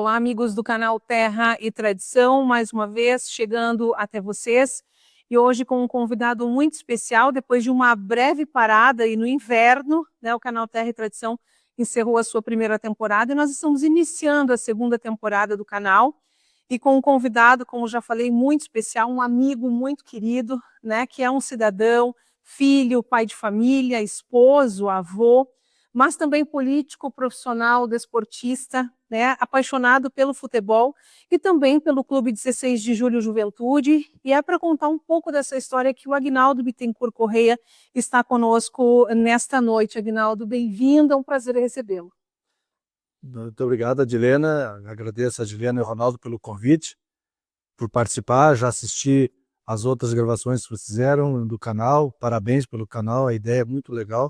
Olá, amigos do canal Terra e Tradição, mais uma vez chegando até vocês e hoje com um convidado muito especial. Depois de uma breve parada e no inverno, o canal Terra e Tradição encerrou a sua primeira temporada e nós estamos iniciando a segunda temporada do canal e com um convidado, como já falei, muito especial, um amigo muito querido, que é um cidadão, filho, pai de família, esposo, avô, mas também político, profissional, desportista, apaixonado pelo futebol e também pelo Clube 16 de Julho Juventude. E é para contar um pouco dessa história que o Aguinaldo Bittencourt Correia está conosco nesta noite. Aguinaldo, bem-vindo, é um prazer recebê-lo. Muito obrigado, Adilena. Agradeço a Adilena e o Ronaldo pelo convite, por participar. Já assisti as outras gravações que vocês fizeram do canal. Parabéns pelo canal, a ideia é muito legal.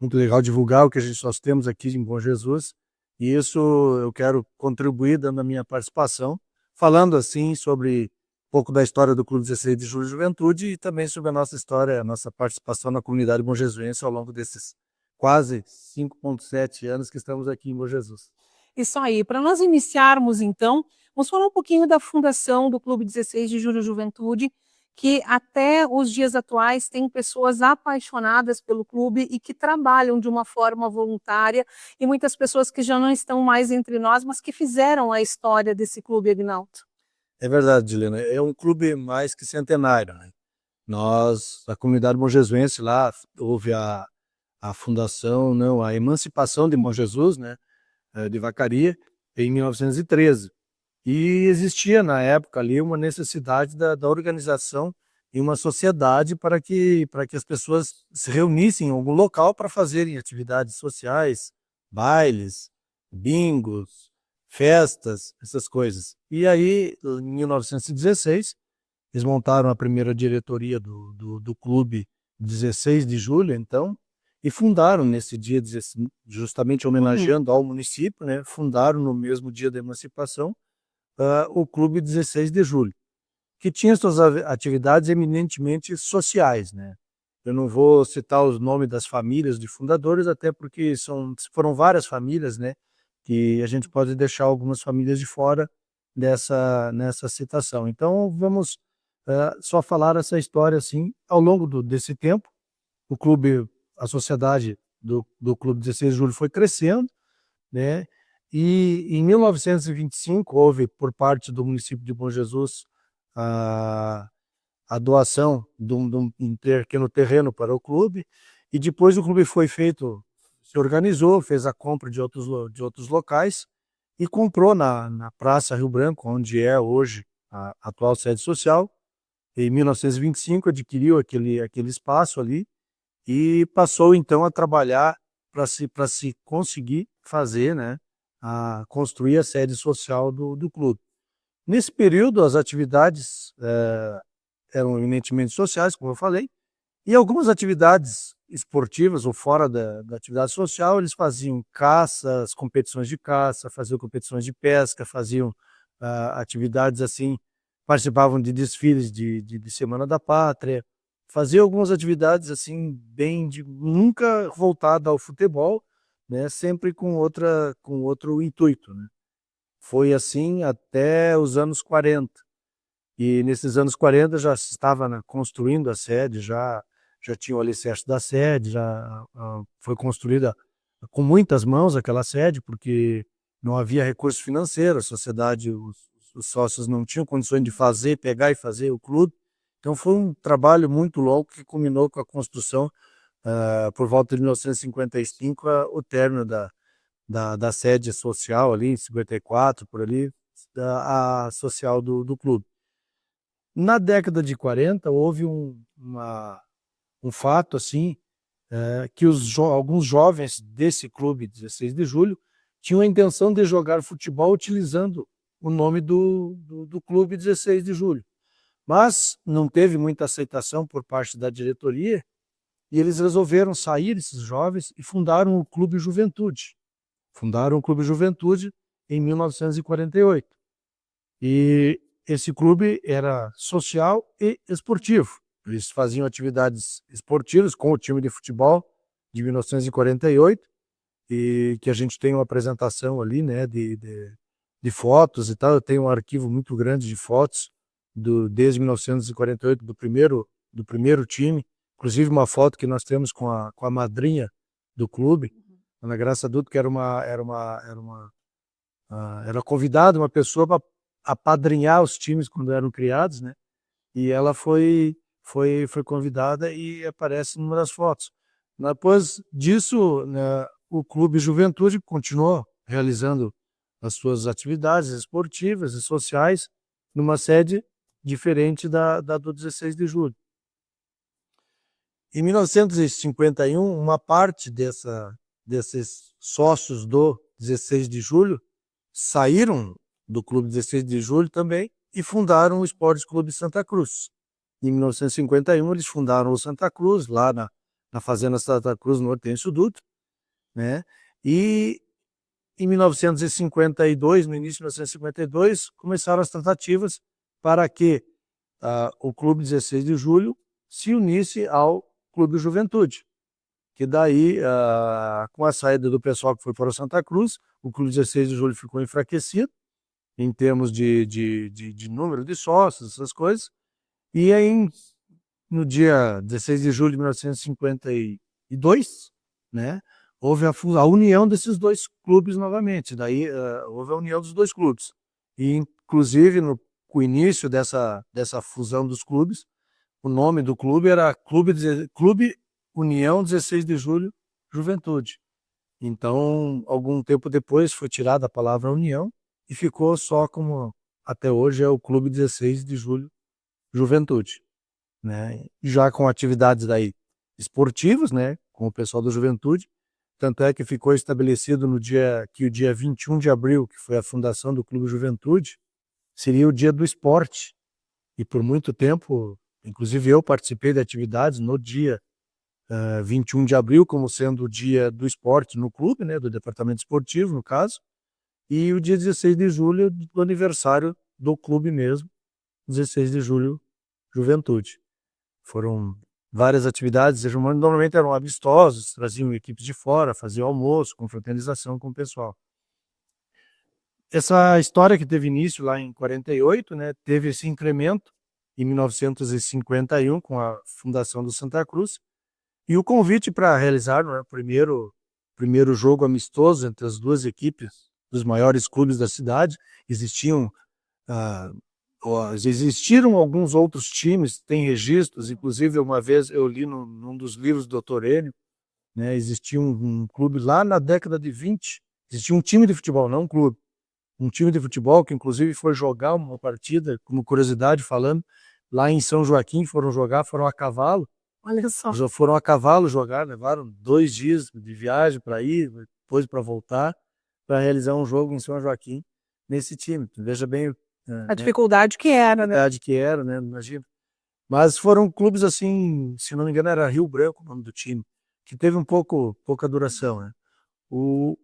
Muito legal divulgar o que nós temos aqui em Bom Jesus. E isso eu quero contribuir dando a minha participação, falando assim sobre um pouco da história do Clube 16 de Julho Juventude e também sobre a nossa história, a nossa participação na comunidade Bom Jesuense ao longo desses quase 5,7 anos que estamos aqui em Bom Jesus. Isso aí, para nós iniciarmos então, vamos falar um pouquinho da fundação do Clube 16 de Julho Juventude, que até os dias atuais tem pessoas apaixonadas pelo clube e que trabalham de uma forma voluntária, e muitas pessoas que já não estão mais entre nós, mas que fizeram a história desse clube, Aguinaldo. É verdade, Juliana, é um clube mais que centenário, né? Nós, a comunidade monjesuense lá, houve a fundação, não, a emancipação de Bom Jesus, né, de Vacaria, em 1913. E existia na época ali uma necessidade da organização em uma sociedade para que as pessoas se reunissem em algum local para fazerem atividades sociais, bailes, bingos, festas, essas coisas. E aí, em 1916, eles montaram a primeira diretoria do clube 16 de julho, então, e fundaram nesse dia, justamente homenageando ao município, né, fundaram no mesmo dia da emancipação, o Clube 16 de Julho, que tinha suas atividades eminentemente sociais, né? Eu não vou citar os nomes das famílias de fundadores, até porque foram várias famílias, né? Que a gente pode deixar algumas famílias de fora nessa citação. Então, vamos só falar essa história assim, ao longo desse tempo, o clube, a sociedade do Clube 16 de Julho foi crescendo, né? E em 1925 houve por parte do município de Bom Jesus a, a doação de um pequeno terreno para o clube, e depois o clube foi feito, se organizou, fez a compra de outros locais e comprou na Praça Rio Branco, onde é hoje a atual sede social. Em 1925 adquiriu aquele espaço ali e passou então a trabalhar para se conseguir fazer, né, construir a sede social do clube. Nesse período, as atividades eram eminentemente sociais, como eu falei, e algumas atividades esportivas ou fora da atividade social, eles faziam caças, competições de caça, faziam competições de pesca, faziam atividades assim, participavam de desfiles de Semana da Pátria, faziam algumas atividades assim, nunca voltada ao futebol, né, sempre com outro intuito, né. Foi assim até os anos 40. E nesses anos 40 já se estava, né, construindo a sede, já tinha o alicerce da sede, já foi construída com muitas mãos aquela sede, porque não havia recurso financeiro, a sociedade, os sócios não tinham condições de pegar e fazer o clube. Então foi um trabalho muito longo que culminou com a construção, por volta de 1955, o término da sede social ali, em 54, por ali, a social do clube. Na década de 40, houve um fato assim, que alguns jovens desse clube 16 de julho tinham a intenção de jogar futebol utilizando o nome do clube 16 de julho. Mas não teve muita aceitação por parte da diretoria e eles resolveram sair, esses jovens, e fundaram o Clube Juventude. Fundaram o Clube Juventude em 1948. E esse clube era social e esportivo. Eles faziam atividades esportivas com o time de futebol de 1948, e que a gente tem uma apresentação ali, né, de fotos e tal. Eu tenho um arquivo muito grande de fotos desde 1948 do primeiro time, inclusive uma foto que nós temos com a madrinha do clube, Ana Graça Duto, que era convidada uma pessoa para apadrinhar os times quando eram criados, né? E ela foi convidada e aparece numa das fotos. Depois disso, né, o Clube Juventude continuou realizando as suas atividades esportivas e sociais numa sede diferente da do 16 de julho. Em 1951, uma parte desses sócios do 16 de julho saíram do Clube 16 de julho também e fundaram o Esporte Clube Santa Cruz. Em 1951, eles fundaram o Santa Cruz, lá na Fazenda Santa Cruz, no Hortêncio Dutra, né? E em 1952, no início de 1952, começaram as tratativas para que o Clube 16 de Julho se unisse ao Clube Juventude, que daí, com a saída do pessoal que foi para o Santa Cruz, o Clube 16 de Julho ficou enfraquecido em termos de número de sócios, essas coisas, e aí no dia 16 de julho de 1952, né, houve a união desses dois clubes novamente. Daí houve a união dos dois clubes. E, inclusive, no início dessa fusão dos clubes, o nome do clube era Clube União 16 de Julho Juventude. Então, algum tempo depois, foi tirada a palavra União e ficou só como, até hoje, é o Clube 16 de Julho Juventude, né? Já com atividades daí esportivas, né, com o pessoal da Juventude. Tanto é que ficou estabelecido o dia 21 de abril, que foi a fundação do Clube Juventude, seria o dia do esporte. E por muito tempo, inclusive eu participei de atividades no dia 21 de abril, como sendo o dia do esporte no clube, né, do departamento esportivo, no caso, e o dia 16 de julho, do aniversário do clube mesmo, 16 de julho, Juventude. Foram várias atividades, normalmente eram amistosos, traziam equipes de fora, faziam almoço, confraternização com o pessoal. Essa história que teve início lá em 48, né, teve esse incremento em 1951 com a fundação do Santa Cruz, e o convite para realizar, né, o primeiro jogo amistoso entre as duas equipes dos maiores clubes da cidade. Existiram alguns outros times, tem registros, inclusive uma vez eu li num dos livros do Dr. Enio, né, existia um clube lá na década de 20, existia um time de futebol, não um clube, um time de futebol que inclusive foi jogar uma partida, como curiosidade falando, lá em São Joaquim, foram a cavalo. Olha só. Já foram a cavalo jogar, levaram 2 dias de viagem para ir, depois para voltar, para realizar um jogo em São Joaquim nesse time. Veja bem A dificuldade que era, né? né? Imagina. Mas foram clubes assim, se não me engano, era Rio Branco o nome do time, que teve pouca duração, né? O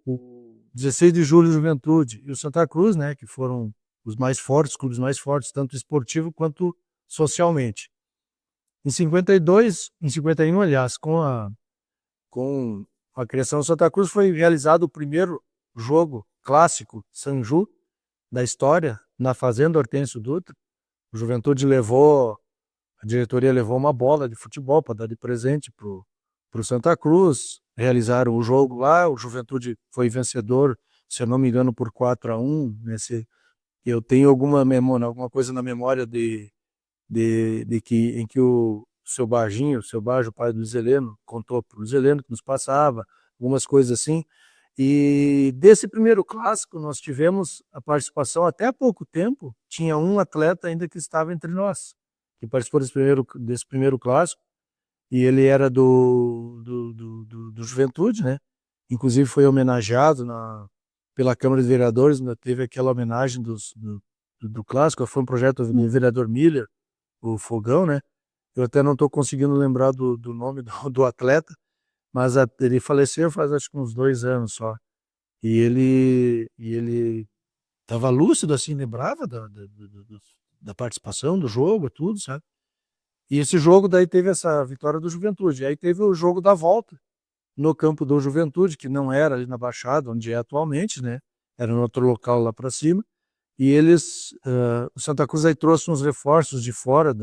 16 de julho, Juventude e o Santa Cruz, né? Que foram os mais fortes, clubes mais fortes, tanto esportivo quanto socialmente. Em 51, aliás, com a criação do Santa Cruz, foi realizado o primeiro jogo clássico Sanju da história na Fazenda Hortêncio Dutra. O Juventude a diretoria levou uma bola de futebol para dar de presente pro Santa Cruz. Realizaram o jogo lá, o Juventude foi vencedor, se eu não me engano, por 4-1. Eu tenho alguma coisa na memória em que o seu Bajo, o pai do Luiz Heleno, contou para o Luiz Heleno que nos passava, algumas coisas assim. E desse primeiro clássico nós tivemos a participação, até há pouco tempo, tinha um atleta ainda que estava entre nós, que participou desse primeiro clássico, e ele era do Juventude, né? Inclusive foi homenageado pela Câmara de Vereadores, né? Teve aquela homenagem do clássico, foi um projeto do vereador Miller, o Fogão, né? Eu até não estou conseguindo lembrar do nome do atleta, mas ele faleceu faz acho que uns 2 anos só. E ele estava lúcido, assim, lembrava da participação do jogo, tudo, sabe? E esse jogo daí teve essa vitória do Juventude. Aí teve o jogo da volta no campo do Juventude, que não era ali na Baixada, onde é atualmente, né? era no outro local lá para cima, e eles, o Santa Cruz aí trouxe uns reforços de fora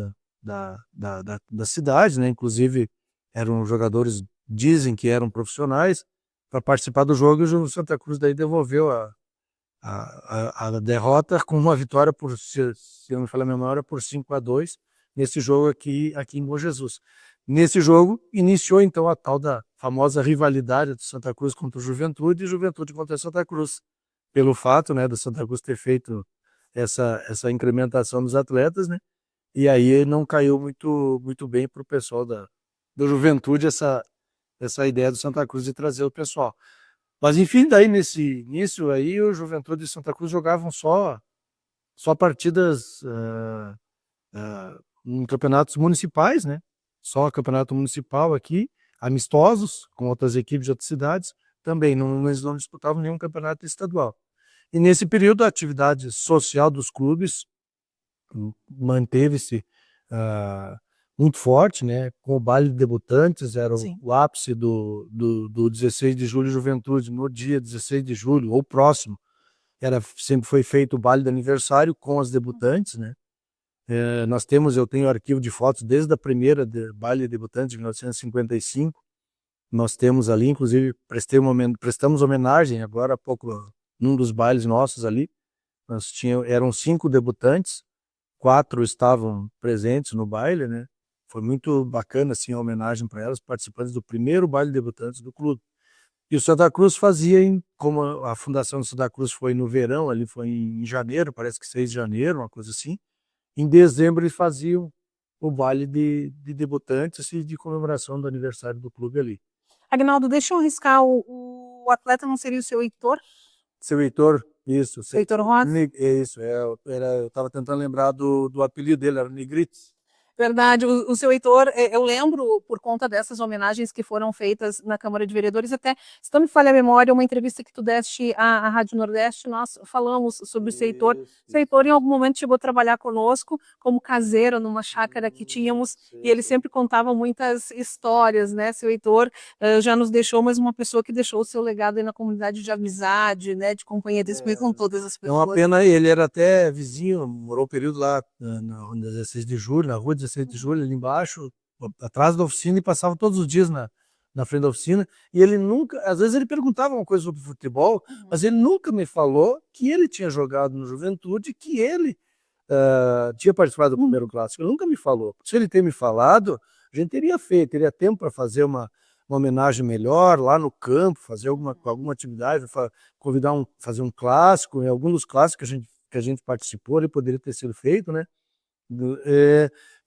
da cidade, né? Inclusive eram jogadores, dizem que eram profissionais, para participar do jogo, e o Santa Cruz daí devolveu a derrota com uma vitória se eu não me falha a memória, por 5-2 nesse jogo aqui em Bom Jesus. Nesse jogo iniciou então a tal da famosa rivalidade do Santa Cruz contra o Juventude e Juventude contra o Santa Cruz, pelo fato, né, do Santa Cruz ter feito essa incrementação dos atletas, né? E aí não caiu muito bem para o pessoal do Juventude essa ideia do Santa Cruz de trazer o pessoal. Mas enfim, daí nesse início aí o Juventude e Santa Cruz jogavam só partidas em campeonatos municipais, né? Só campeonato municipal aqui, amistosos com outras equipes de outras cidades, também eles não disputavam nenhum campeonato estadual. E nesse período a atividade social dos clubes manteve-se muito forte, né? Com o baile de debutantes, era o ápice do 16 de julho Juventude, no dia 16 de julho, ou próximo, sempre foi feito o baile de aniversário com as debutantes, né? Eu tenho arquivo de fotos desde a primeira baile de debutantes de 1955, nós temos ali, inclusive prestamos homenagem agora há pouco, num dos bailes nossos ali, eram 5 debutantes, 4 estavam presentes no baile, né? Foi muito bacana assim a homenagem para elas, participantes do primeiro baile de debutantes do clube. E o Santa Cruz fazia, como a fundação do Santa Cruz foi no verão, ali foi em janeiro, parece que 6 de janeiro, uma coisa assim. Em dezembro eles faziam o baile de debutantes e de comemoração do aniversário do clube ali. Agnaldo, deixa eu arriscar, o atleta não seria o seu Heitor? Seu Heitor, isso. Heitor Rosa? Isso, eu estava tentando lembrar do apelido dele, era Negrites. Verdade, o seu Heitor, eu lembro por conta dessas homenagens que foram feitas na Câmara de Vereadores, até, se não me falha a memória, uma entrevista que tu deste à Rádio Nordeste, nós falamos sobre o seu Heitor. O seu Heitor em algum momento chegou a trabalhar conosco como caseiro numa chácara que tínhamos, e ele sempre contava muitas histórias, né? Seu Heitor já nos deixou, mas uma pessoa que deixou o seu legado aí na comunidade de amizade, né? De companhia desse com todas as pessoas. É uma pena, ele era até vizinho, morou um período lá na 16 de julho, na rua 16 de julho, ali embaixo, atrás da oficina, e passava todos os dias na frente da oficina, e ele nunca, às vezes ele perguntava uma coisa sobre futebol, mas ele nunca me falou que ele tinha jogado no Juventude, que ele tinha participado do primeiro clássico. Ele nunca me falou. Se ele ter me falado, a gente teria tempo para fazer uma homenagem melhor lá no campo, fazer alguma atividade, fazer um clássico, em algum dos clássicos que a gente participou, ele poderia ter sido feito, né?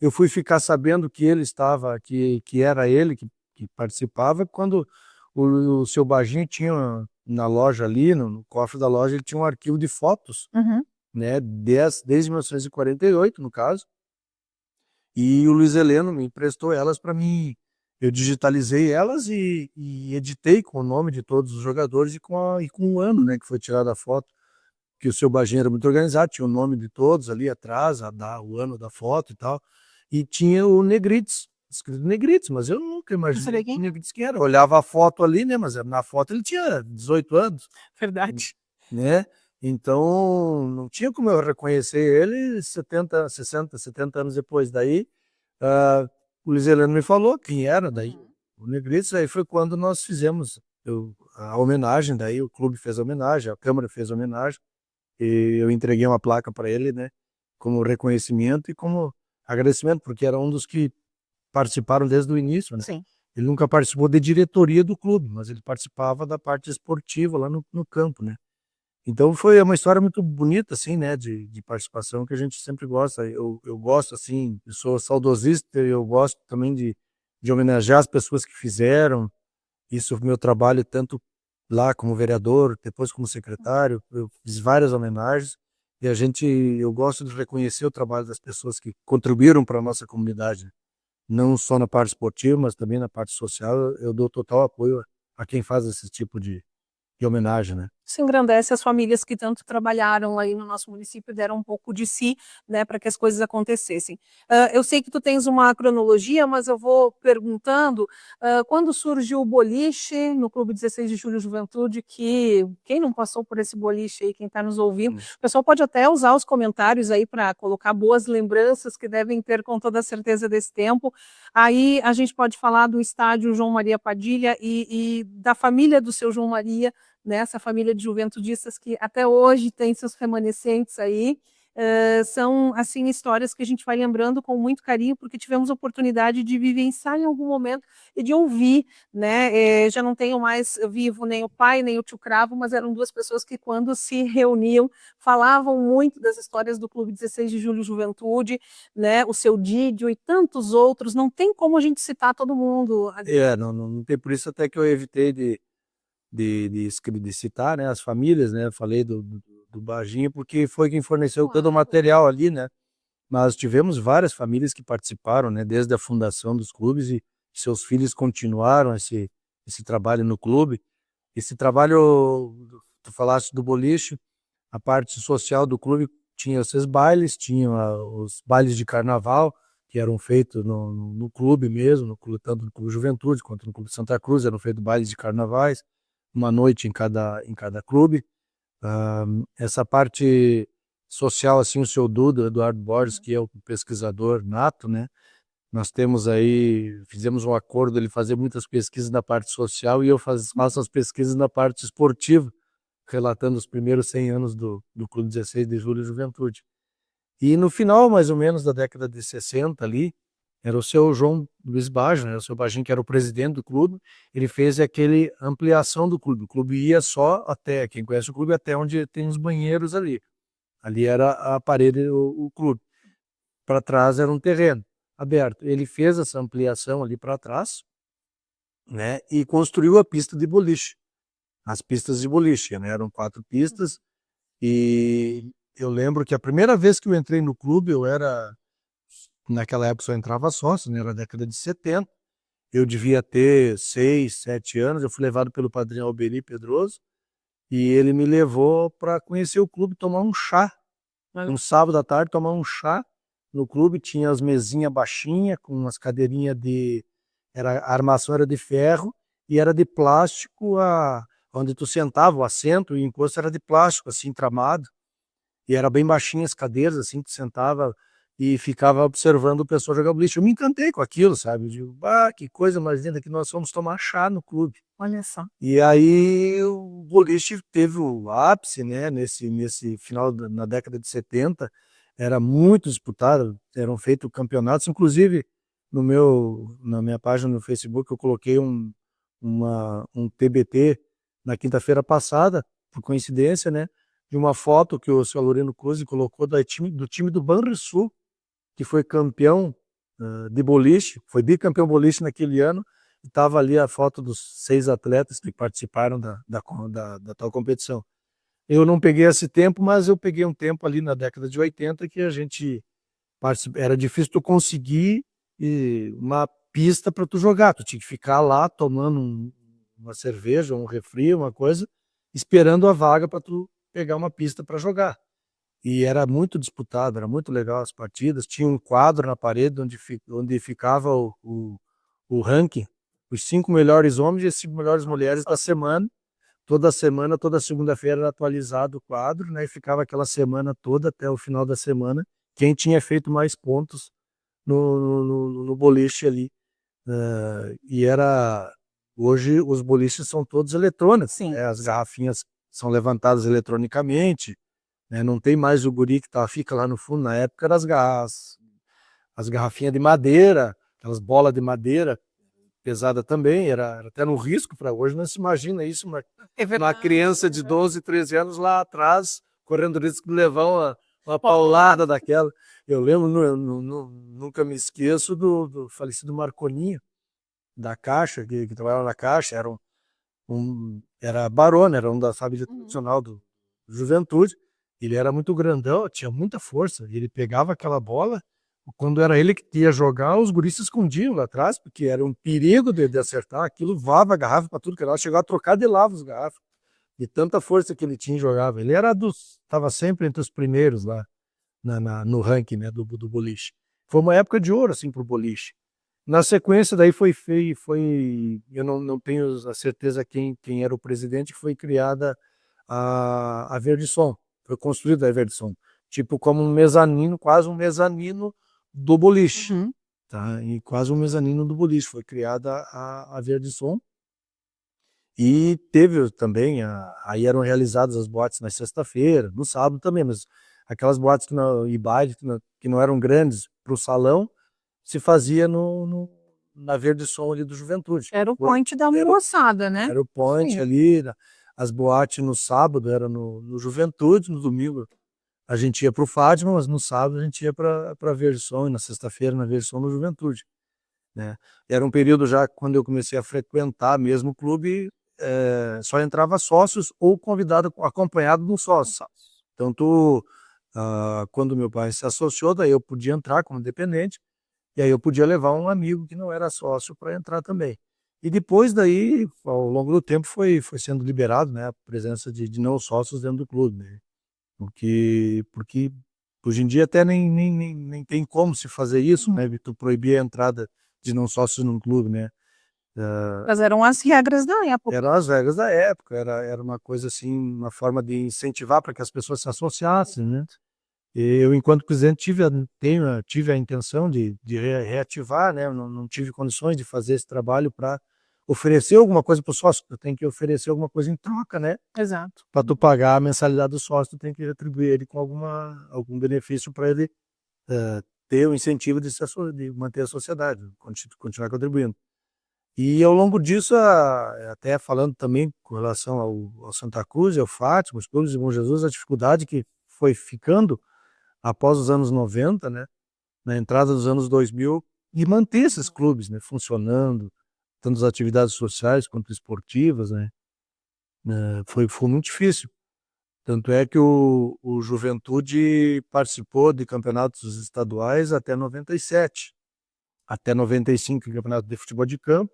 Eu fui ficar sabendo que ele estava, que era ele que participava, quando o seu Baginho tinha na loja ali, no cofre da loja, ele tinha um arquivo de fotos, né? Desde 1948, no caso, e o Luiz Heleno me emprestou elas para mim. Eu digitalizei elas e editei com o nome de todos os jogadores e com o ano, né, que foi tirada a foto, que o seu Baginho era muito organizado, tinha o nome de todos ali atrás, o ano da foto e tal, e tinha o Negrites, escrito Negrites, mas eu nunca imaginei que Negrites quem era. Eu olhava a foto ali, né, mas na foto ele tinha 18 anos. Verdade. Né? Então, não tinha como eu reconhecer ele 70 anos depois. Daí, o Luiz Heleno me falou quem era, daí o Negrites. Aí foi quando nós fizemos a homenagem, daí o clube fez a homenagem, a Câmara fez a homenagem, e eu entreguei uma placa para ele, né, como reconhecimento e como agradecimento, porque era um dos que participaram desde o início, né? Sim. Ele nunca participou de diretoria do clube, mas ele participava da parte esportiva lá no campo, né? Então foi uma história muito bonita, assim, né, de participação, que a gente sempre gosta. Eu gosto, assim, eu sou saudosista, eu gosto também de homenagear as pessoas que fizeram. Isso, meu trabalho, tanto lá como vereador, depois como secretário, eu fiz várias homenagens, e eu gosto de reconhecer o trabalho das pessoas que contribuíram para a nossa comunidade, não só na parte esportiva, mas também na parte social. Eu dou total apoio a quem faz esse tipo de homenagem, né? Isso engrandece as famílias que tanto trabalharam aí no nosso município, deram um pouco de si, né, para que as coisas acontecessem. Eu sei que tu tens uma cronologia, mas eu vou perguntando, quando surgiu o boliche no Clube 16 de Julho Juventude, que quem não passou por esse boliche aí, quem está nos ouvindo, o pessoal pode até usar os comentários aí para colocar boas lembranças que devem ter com toda certeza desse tempo. Aí a gente pode falar do estádio João Maria Padilha e da família do seu João Maria, né, essa família de juventudistas que até hoje tem seus remanescentes aí. São assim histórias que a gente vai lembrando com muito carinho, porque tivemos a oportunidade de vivenciar em algum momento e de ouvir, né? Já não tenho mais vivo nem o pai nem o tio Cravo, mas eram duas pessoas que quando se reuniam falavam muito das histórias do Clube 16 de Julho Juventude, né? O seu Didio e tantos outros. Não tem como a gente citar todo mundo. Não tem, por isso até que eu evitei de citar, né, as famílias, né, falei do Baginho, porque foi quem forneceu todo o material ali, né, mas tivemos várias famílias que participaram, né, desde a fundação dos clubes, e seus filhos continuaram esse trabalho no clube. Esse trabalho, tu falaste do boliche, a parte social do clube tinha esses bailes, tinha os bailes de carnaval, que eram feitos no clube mesmo, tanto no Clube Juventude quanto no Clube Santa Cruz, eram feitos bailes de carnavais, uma noite em cada clube. Essa parte social, assim, o seu Duda, Eduardo Borges, que é o pesquisador nato, né? Nós temos aí, fizemos um acordo, ele fazer muitas pesquisas na parte social e eu faço as pesquisas na parte esportiva, relatando os primeiros 100 anos do Clube 16 de Julho Juventude. E no final, mais ou menos, da década de 60 ali, era o seu João Luiz Baggio, né? O seu Baggio, que era o presidente do clube, ele fez aquele ampliação do clube. O clube ia só até, quem conhece o clube, até onde tem os banheiros ali. Ali era a parede, o clube. Para trás era um terreno aberto. Ele fez essa ampliação ali para trás, né? E construiu a pista de boliche. As pistas de boliche, né? Eram 4 pistas. E eu lembro que a primeira vez que eu entrei no clube, naquela época só entrava sócio, né? Era a década de 70. Eu devia ter 6, 7 anos. Eu fui levado pelo padrinho Alberi Pedroso e ele me levou para conhecer o clube, tomar um chá. Um sábado à tarde, tomar um chá no clube. Tinha as mesinhas baixinhas, com umas cadeirinhas a armação era de ferro e era de plástico, onde tu sentava, o assento e o encosto era de plástico, assim, tramado. E era bem baixinhas as cadeiras, assim, tu sentava e ficava observando o pessoal jogar boliche. Eu me encantei com aquilo, sabe? Eu digo, que coisa mais linda, que nós fomos tomar chá no clube. Olha só. E aí o boliche teve o ápice, né? Nesse final, na década de 70, era muito disputado, eram feitos campeonatos, inclusive na minha página no Facebook eu coloquei um TBT na quinta-feira passada, por coincidência, né? De uma foto que o seu Loreno Cruz colocou do time do Banrisul, que foi campeão de boliche, foi bicampeão boliche naquele ano, e estava ali a foto dos 6 atletas que participaram da tal competição. Eu não peguei esse tempo, mas eu peguei um tempo ali na década de 80 que a gente era difícil tu conseguir uma pista para tu jogar, tu tinha que ficar lá tomando uma cerveja, um refri, uma coisa, esperando a vaga para tu pegar uma pista para jogar. E era muito disputado, era muito legal as partidas. Tinha um quadro na parede onde ficava o ranking, os 5 melhores homens e as 5 melhores mulheres da semana. Toda semana, toda segunda-feira era atualizado o quadro, né? E ficava aquela semana toda até o final da semana quem tinha feito mais pontos no boliche ali. Hoje os boliches são todos eletrônicos, né? As garrafinhas são levantadas eletronicamente, né? Não tem mais o guri que fica lá no fundo. Na época eram as garrafinhas de madeira, aquelas bolas de madeira pesada também, era até no risco. Para hoje não se imagina isso, uma criança de 12, 13 anos lá atrás, correndo o risco de levar uma paulada daquela. Eu lembro, nunca me esqueço do falecido Marconinho, da Caixa, que trabalhava na Caixa, era barone, era um da família tradicional do Juventude. Ele era muito grandão, tinha muita força, e ele pegava aquela bola. Quando era ele que ia jogar, os guris se escondiam lá atrás, porque era um perigo de acertar. Aquilo voava a garrafa para tudo que era. Chegou a trocar de lava as garrafas. de tanta força que ele tinha e jogava. Ele estava sempre entre os primeiros lá no ranking, né, do boliche. Foi uma época de ouro assim pro boliche. Na sequência daí eu não tenho a certeza quem era o presidente, que foi criada a Verdisson, foi construída a Verdisson, tipo como um mezanino, quase um mezanino do boliche, tá? E quase um mezanino do boliche, foi criada a Verdisson. E teve também, aí eram realizadas as boates na sexta-feira, no sábado também, mas aquelas boates e bailes que não eram grandes para o salão, se fazia na Verde Som ali do Juventude. Era o point da moçada, né? Era o point ali, as boates no sábado era no Juventude, no domingo a gente ia para o Fátima, mas no sábado a gente ia para a Verde Som, e na sexta-feira na Verde Som no Juventude, né? Era um período já quando eu comecei a frequentar mesmo o clube, só entrava sócios ou convidado, acompanhado de um sócio. Então, quando meu pai se associou, daí eu podia entrar como dependente, e aí eu podia levar um amigo que não era sócio para entrar também. E depois daí, ao longo do tempo, foi sendo liberado, né, a presença de não sócios dentro do clube, né? Porque hoje em dia até nem tem como se fazer isso, né? Tu proibir a entrada de não sócios num clube, né? Mas eram as regras da época. Eram as regras da época, era uma coisa assim, uma forma de incentivar para que as pessoas se associassem, né? Eu, enquanto presidente, tive a intenção de reativar, né? Não tive condições de fazer esse trabalho para oferecer alguma coisa para o sócio. Eu tenho que oferecer alguma coisa em troca, né? Exato. Para tu pagar a mensalidade do sócio, tu tem que retribuir ele com algum benefício para ele ter o incentivo de manter a sociedade, continuar contribuindo. E ao longo disso, até falando também com relação ao Santa Cruz e ao Fátima, os clubes de Bom Jesus, a dificuldade que foi ficando após os anos 90, né, na entrada dos anos 2000, e manter esses clubes, né, funcionando, tanto as atividades sociais quanto esportivas, né, foi muito difícil. Tanto é que o Juventude participou de campeonatos estaduais até 97, até 95 campeonato de futebol de campo,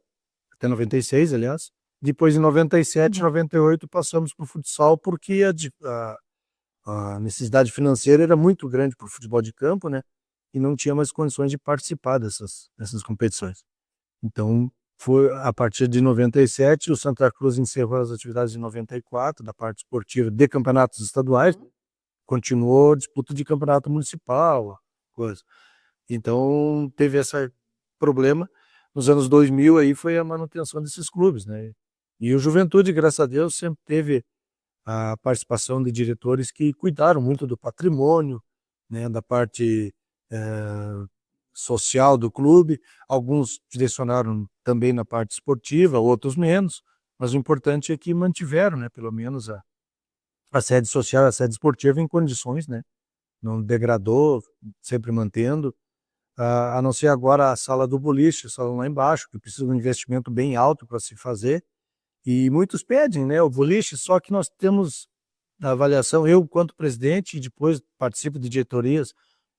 até 96, aliás. Depois, em 97, 98, passamos para o futsal, porque a necessidade financeira era muito grande para o futebol de campo, né? E não tinha mais condições de participar dessas competições. Então, foi a partir de 97, o Santa Cruz encerrou as atividades em 94, da parte esportiva de campeonatos estaduais, continuou disputa de campeonato municipal, coisa. Então, teve esse problema. Nos anos 2000 aí foi a manutenção desses clubes, né? E o Juventude, graças a Deus, sempre teve a participação de diretores que cuidaram muito do patrimônio, né, da parte social do clube. Alguns direcionaram também na parte esportiva, outros menos, mas o importante é que mantiveram, né, pelo menos a sede social, a sede esportiva em condições, né? Não degradou, sempre mantendo. A não ser agora a sala do boliche, o salão lá embaixo, que precisa de um investimento bem alto para se fazer. E muitos pedem, né, o boliche, só que nós temos a avaliação, eu, quanto presidente, e depois participo de diretorias,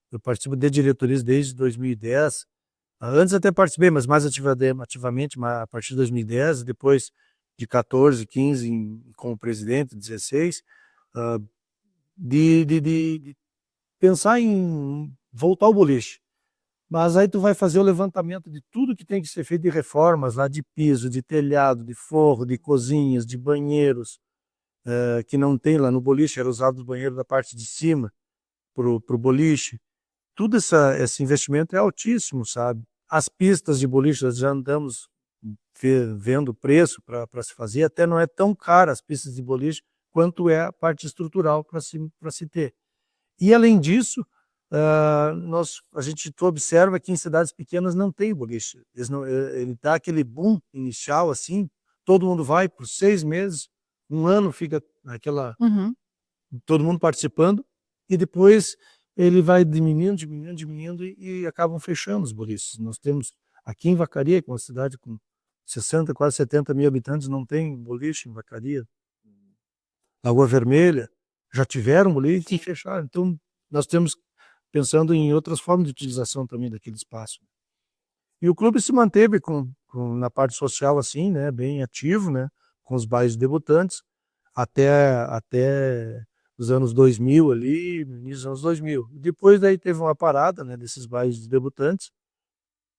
eu participo de diretorias desde 2010. Antes até participei, mas mais ativamente, a partir de 2010, depois de 14, 15 como presidente, 16, de pensar em voltar ao boliche. Mas aí tu vai fazer o levantamento de tudo que tem que ser feito de reformas lá, de piso, de telhado, de forro, de cozinhas, de banheiros, que não tem lá no boliche, era usado os banheiros da parte de cima pro boliche. Tudo esse investimento é altíssimo, sabe? As pistas de boliche, nós já andamos vendo o preço para se fazer, até não é tão caro as pistas de boliche quanto é a parte estrutural para se ter. E além disso, a gente observa que em cidades pequenas não tem boliche. Ele dá aquele boom inicial, assim, todo mundo vai por 6 meses, um ano fica todo mundo participando, e depois ele vai diminuindo e acabam fechando os boliches. Nós temos aqui em Vacaria, que é uma cidade com 60, quase 70 mil habitantes, não tem boliche em Vacaria. Lagoa Vermelha já tiveram boliche e fecharam. Então, nós temos pensando em outras formas de utilização também daquele espaço. E o clube se manteve na parte social assim, né, bem ativo, né, com os bailes debutantes, até os anos 2000 ali, no início dos anos 2000. Depois daí teve uma parada, né, desses bailes de debutantes,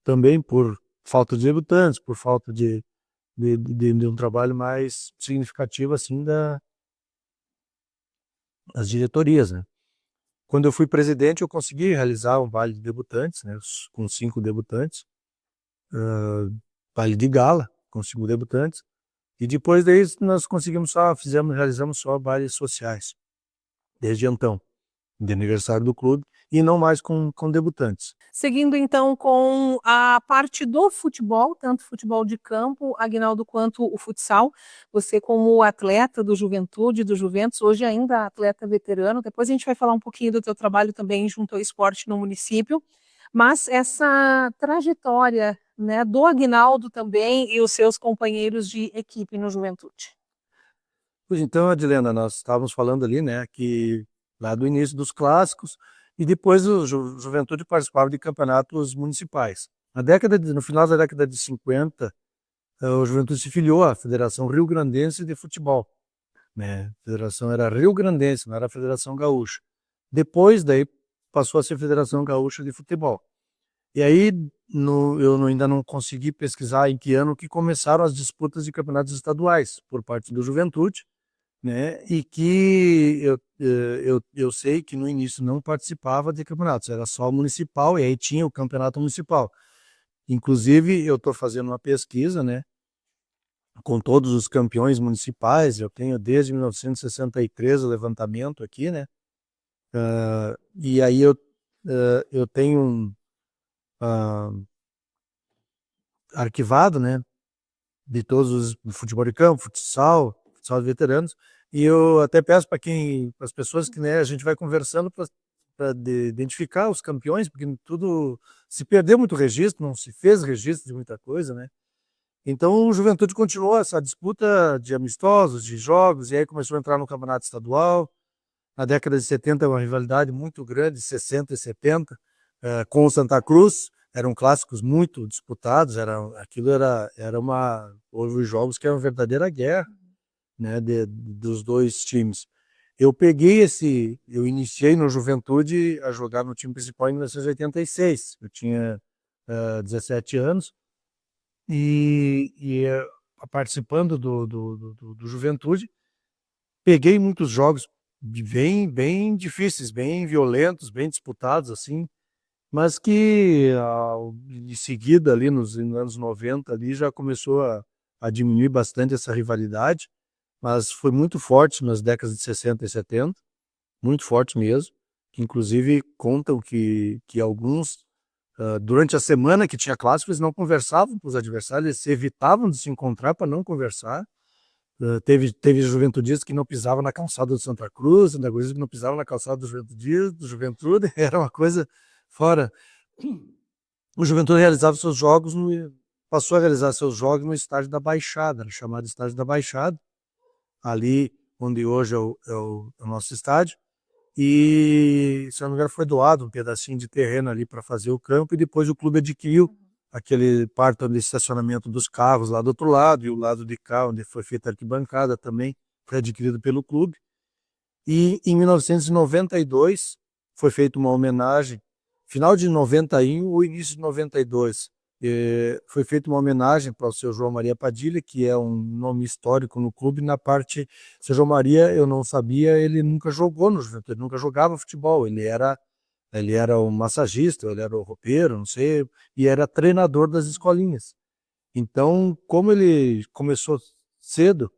também por falta de debutantes, por falta de um trabalho mais significativo assim das diretorias, né? Quando eu fui presidente, eu consegui realizar um baile de debutantes, né, com 5 debutantes, baile de gala com 5 debutantes, e depois daí nós conseguimos realizamos só bailes sociais, desde então, de aniversário do clube, e não mais com debutantes. Seguindo então com a parte do futebol, tanto futebol de campo, Aguinaldo, quanto o futsal. Você como atleta do Juventude, do Juventus, hoje ainda atleta veterano, depois a gente vai falar um pouquinho do teu trabalho também junto ao esporte no município, mas essa trajetória, né, do Aguinaldo também e os seus companheiros de equipe no Juventude. Pois então, Adilena, nós estávamos falando ali, né, que lá do início dos clássicos, e depois o Juventude participava de campeonatos municipais. No final da década de 50, o Juventude se filiou à Federação Rio Grandense de Futebol, né? A federação era Rio Grandense, não era a Federação Gaúcha. Depois daí passou a ser Federação Gaúcha de Futebol. E aí ainda não consegui pesquisar em que ano que começaram as disputas de campeonatos estaduais por parte do Juventude, né? E que eu sei que no início não participava de campeonatos, era só municipal, e aí tinha o campeonato municipal. Inclusive, eu estou fazendo uma pesquisa, né, com todos os campeões municipais, eu tenho desde 1963 o levantamento aqui, né? E aí eu tenho ah, arquivado, né, de todos os do futebol de campo, futsal de veteranos, e eu até peço para as pessoas que, né, a gente vai conversando para identificar os campeões, porque tudo se perdeu muito registro, não se fez registro de muita coisa, né? Então o Juventude continuou essa disputa de amistosos, de jogos, e aí começou a entrar no campeonato estadual. Na década de 70, uma rivalidade muito grande, 60 e 70, com o Santa Cruz. Eram clássicos muito disputados, houve jogos que eram uma verdadeira guerra, né, dos dois times. Eu iniciei no Juventude a jogar no time principal em 1986. Eu tinha 17 anos e participando do Juventude, peguei muitos jogos bem difíceis, bem violentos, bem disputados, assim, mas que em seguida, ali nos anos 90, ali, já começou a diminuir bastante essa rivalidade, mas foi muito forte nas décadas de 60 e 70, muito forte mesmo, que inclusive contam que alguns, durante a semana que tinha clássico, eles não conversavam com os adversários, eles se evitavam de se encontrar para não conversar. Teve juventudistas que não pisavam na calçada do Santa Cruz, antagonistas que não pisavam na calçada do Juventude, era uma coisa fora. O Juventude passou a realizar seus jogos no estádio da Baixada, era chamado estádio da Baixada, ali onde hoje é o nosso estádio, e, se não me engano, foi doado um pedacinho de terreno ali para fazer o campo, e depois o clube adquiriu aquele parte de estacionamento dos carros lá do outro lado, e o lado de cá, onde foi feita a arquibancada também, foi adquirido pelo clube. E em 1992 foi feita uma homenagem, final de 91 ou início de 92, foi feita uma homenagem para o seu João Maria Padilha, que é um nome histórico no clube. Na parte, seu João Maria, eu não sabia, ele nunca jogou no Juventude, ele nunca jogava futebol, ele era o massagista, ele era o roupeiro, não sei, e era treinador das escolinhas. Então, como ele começou cedo,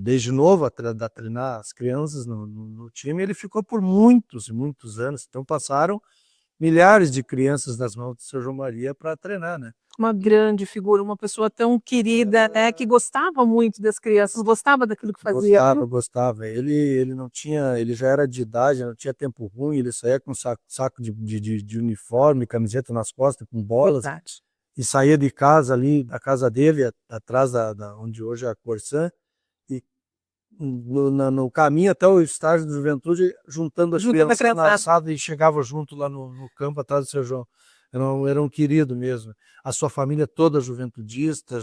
desde novo, a treinar as crianças no time, ele ficou por muitos e muitos anos. Então, passaram milhares de crianças nas mãos do seu João Maria para treinar, né? Uma grande figura, uma pessoa tão querida, né, que gostava muito das crianças, gostava daquilo que fazia. Gostava. Ele não tinha, ele já era de idade, não tinha tempo ruim, ele saía com saco de uniforme, camiseta nas costas, com bolas, Verdade. e saía de casa ali, da casa dele, atrás da onde hoje é a Corsã, e no caminho até o estádio do Juventude, juntando as crianças na alçada, e chegava junto lá no campo atrás do seu João. Era um querido mesmo. A sua família toda juventudista,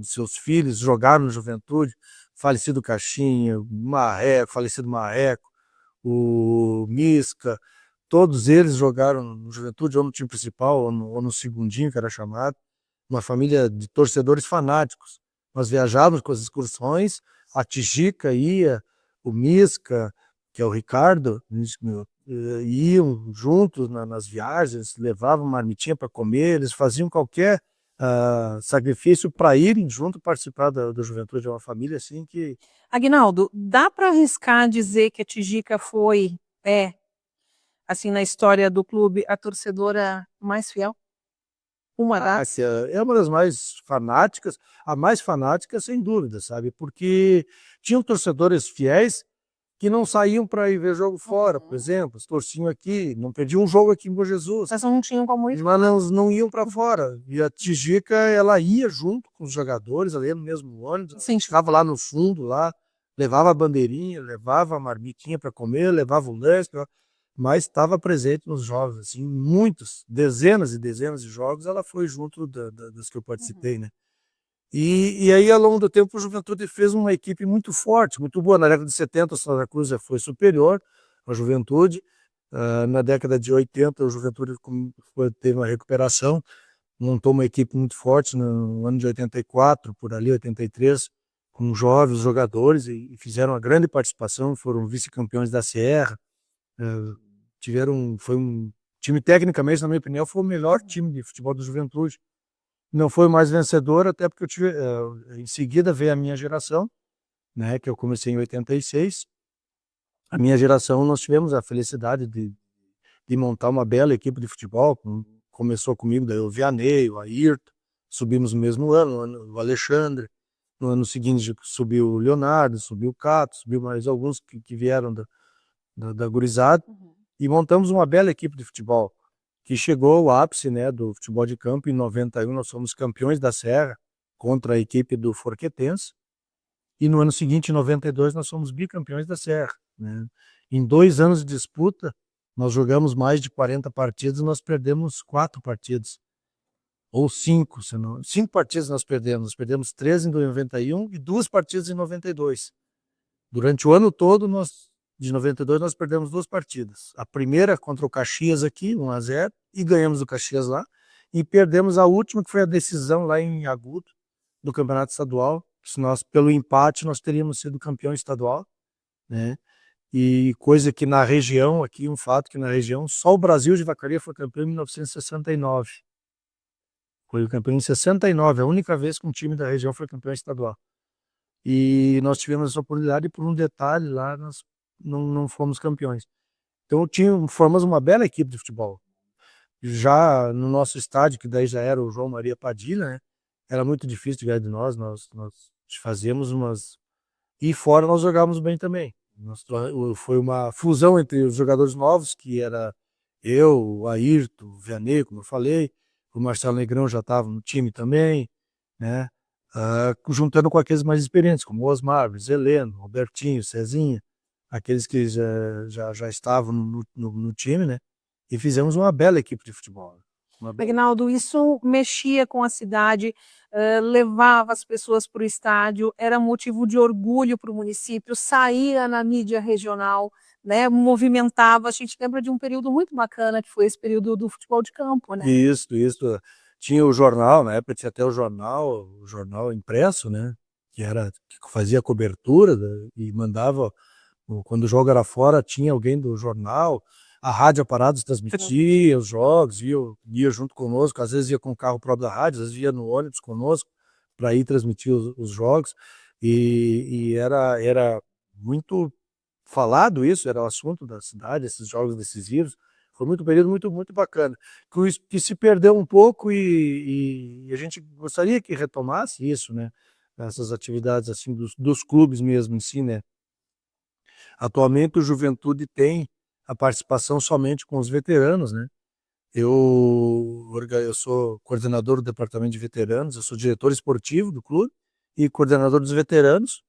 seus filhos jogaram no Juventude. falecido Caixinha, Marreco, falecido Marreco, o Misca, todos eles jogaram no Juventude, ou no time principal, ou no segundinho, que era chamado. Uma família de torcedores fanáticos. Nós viajávamos com as excursões, a Tijica ia, o Misca, que é o Ricardo, iam juntos nas viagens, levavam marmitinha para comer, eles faziam qualquer sacrifício para irem junto participar da Juventude. É uma família assim que... Aguinaldo, dá para arriscar dizer que a Tijica assim, na história do clube, a torcedora mais fiel? Uma das? É uma das mais fanáticas, a mais fanática sem dúvida, sabe? Porque tinham torcedores fiéis que não saíam para ir ver jogo fora, por exemplo, eles torciam aqui, não perdiam um jogo aqui em Bom Jesus. Vocês não tinham como ir? Mas não iam para fora. E a Tijica, ela ia junto com os jogadores, ali no mesmo ônibus, Sim. ficava lá no fundo, lá, levava a bandeirinha, levava a marmitinha para comer, levava o lanche, mas estava presente nos jogos, assim, muitos, dezenas e dezenas de jogos, ela foi junto das que eu participei, né? E aí, ao longo do tempo, o Juventude fez uma equipe muito forte, muito boa. Na década de 70, o Santa Cruz já foi superior à Juventude. Na década de 80, o Juventude teve uma recuperação, montou uma equipe muito forte no ano de 84, por ali, 83, com jovens jogadores, e fizeram uma grande participação, foram vice-campeões da Sierra. Foi um time, tecnicamente, na minha opinião, foi o melhor time de futebol do Juventude. Não foi mais vencedor, até porque em seguida veio a minha geração, né, que eu comecei em 86. A minha geração, nós tivemos a felicidade de montar uma bela equipe de futebol. Começou comigo, daí o Vianney, o Ayrton, subimos no mesmo ano, o Alexandre. No ano seguinte subiu o Leonardo, subiu o Cato, subiu mais alguns que vieram da gurizada. E montamos uma bela equipe de futebol, que chegou ao ápice, né, do futebol de campo. Em 91 nós fomos campeões da Serra contra a equipe do Forquetense, e no ano seguinte, em 92, nós fomos bicampeões da Serra, né? Em 2 anos de disputa, nós jogamos mais de 40 partidas e nós perdemos 4 partidas, ou 5, 5 partidas nós perdemos 3 em 91 e 2 partidas em 92. Durante o ano todo, de 92, nós perdemos 2 partidas. A primeira contra o Caxias aqui, 1-0, e ganhamos o Caxias lá. E perdemos a última, que foi a decisão lá em Agudo, do Campeonato Estadual. Se nós, pelo empate, nós teríamos sido campeão estadual, né? E coisa que na região, aqui um fato que na região, só o Brasil de Vacaria foi campeão em 1969. Foi o campeão em 69, a única vez que um time da região foi campeão estadual. E nós tivemos essa oportunidade, e por um detalhe lá, nós não fomos campeões. Então formamos uma bela equipe de futebol. Já no nosso estádio, que daí já era o João Maria Padilha, né? Era muito difícil de ganhar de nós fazíamos umas... E fora nós jogávamos bem também. Foi uma fusão entre os jogadores novos, que era eu, o Ayrton, o Vianney, como eu falei, o Marcelo Negrão já estava no time também, né? Juntando com aqueles mais experientes, como o Osmar, o Zeleno, Robertinho, Cezinha, aqueles que já estavam no time, né? E fizemos uma bela equipe de futebol. Aguinaldo, isso mexia com a cidade, levava as pessoas para o estádio, era motivo de orgulho para o município, saía na mídia regional, né, movimentava. A gente lembra de um período muito bacana, que foi esse período do futebol de campo, né? Isso. Tinha o jornal, na época tinha até o jornal impresso, né? Que fazia a cobertura e mandava, quando o jogo era fora, tinha alguém do jornal. A Rádio Aparados transmitia os jogos, ia junto conosco, às vezes ia com o carro próprio da rádio, às vezes ia no ônibus conosco para ir transmitir os jogos, e era muito falado isso, era o assunto da cidade, esses jogos decisivos. Foi um período muito bacana, que se perdeu um pouco, e a gente gostaria que retomasse isso, né? Essas atividades assim dos clubes mesmo em si, né? Atualmente o Juventude tem a participação somente com os veteranos, né? Eu sou coordenador do departamento de veteranos, eu sou diretor esportivo do clube e coordenador dos veteranos.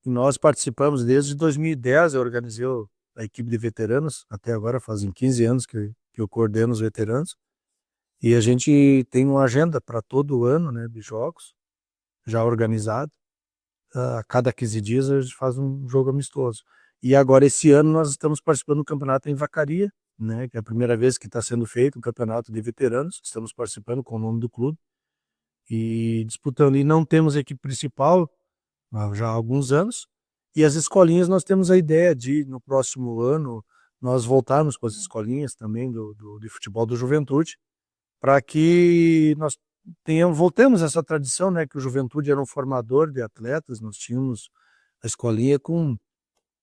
E nós participamos desde 2010, eu organizei a equipe de veteranos, até agora fazem 15 anos que eu coordeno os veteranos. E a gente tem uma agenda para todo o ano, né, de jogos, já organizado. a cada 15 dias a gente faz um jogo amistoso. E agora, esse ano, nós estamos participando do campeonato em Vacaria, né, que é a primeira vez que está sendo feito um campeonato de veteranos. Estamos participando com o nome do clube e disputando. E não temos equipe principal já há alguns anos. E as escolinhas, nós temos a ideia de, no próximo ano, nós voltarmos com as escolinhas também de futebol do Juventude, para que nós voltemos a essa tradição, né, que o Juventude era um formador de atletas. Nós tínhamos a escolinha com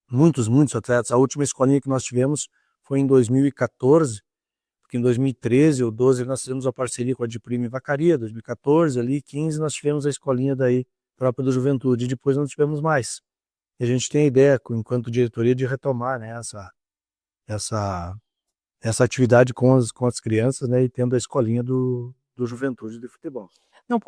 muitos atletas. A última escolinha que nós tivemos foi em 2014, porque em 2013 ou 12 nós fizemos a parceria com a Diprime Vacaria. 2014, ali 15, nós tivemos a escolinha daí própria do Juventude, e depois não tivemos mais. E a gente tem a ideia, enquanto diretoria, de retomar, né, essa atividade com as crianças, né, e tendo a escolinha do Juventude de futebol. Não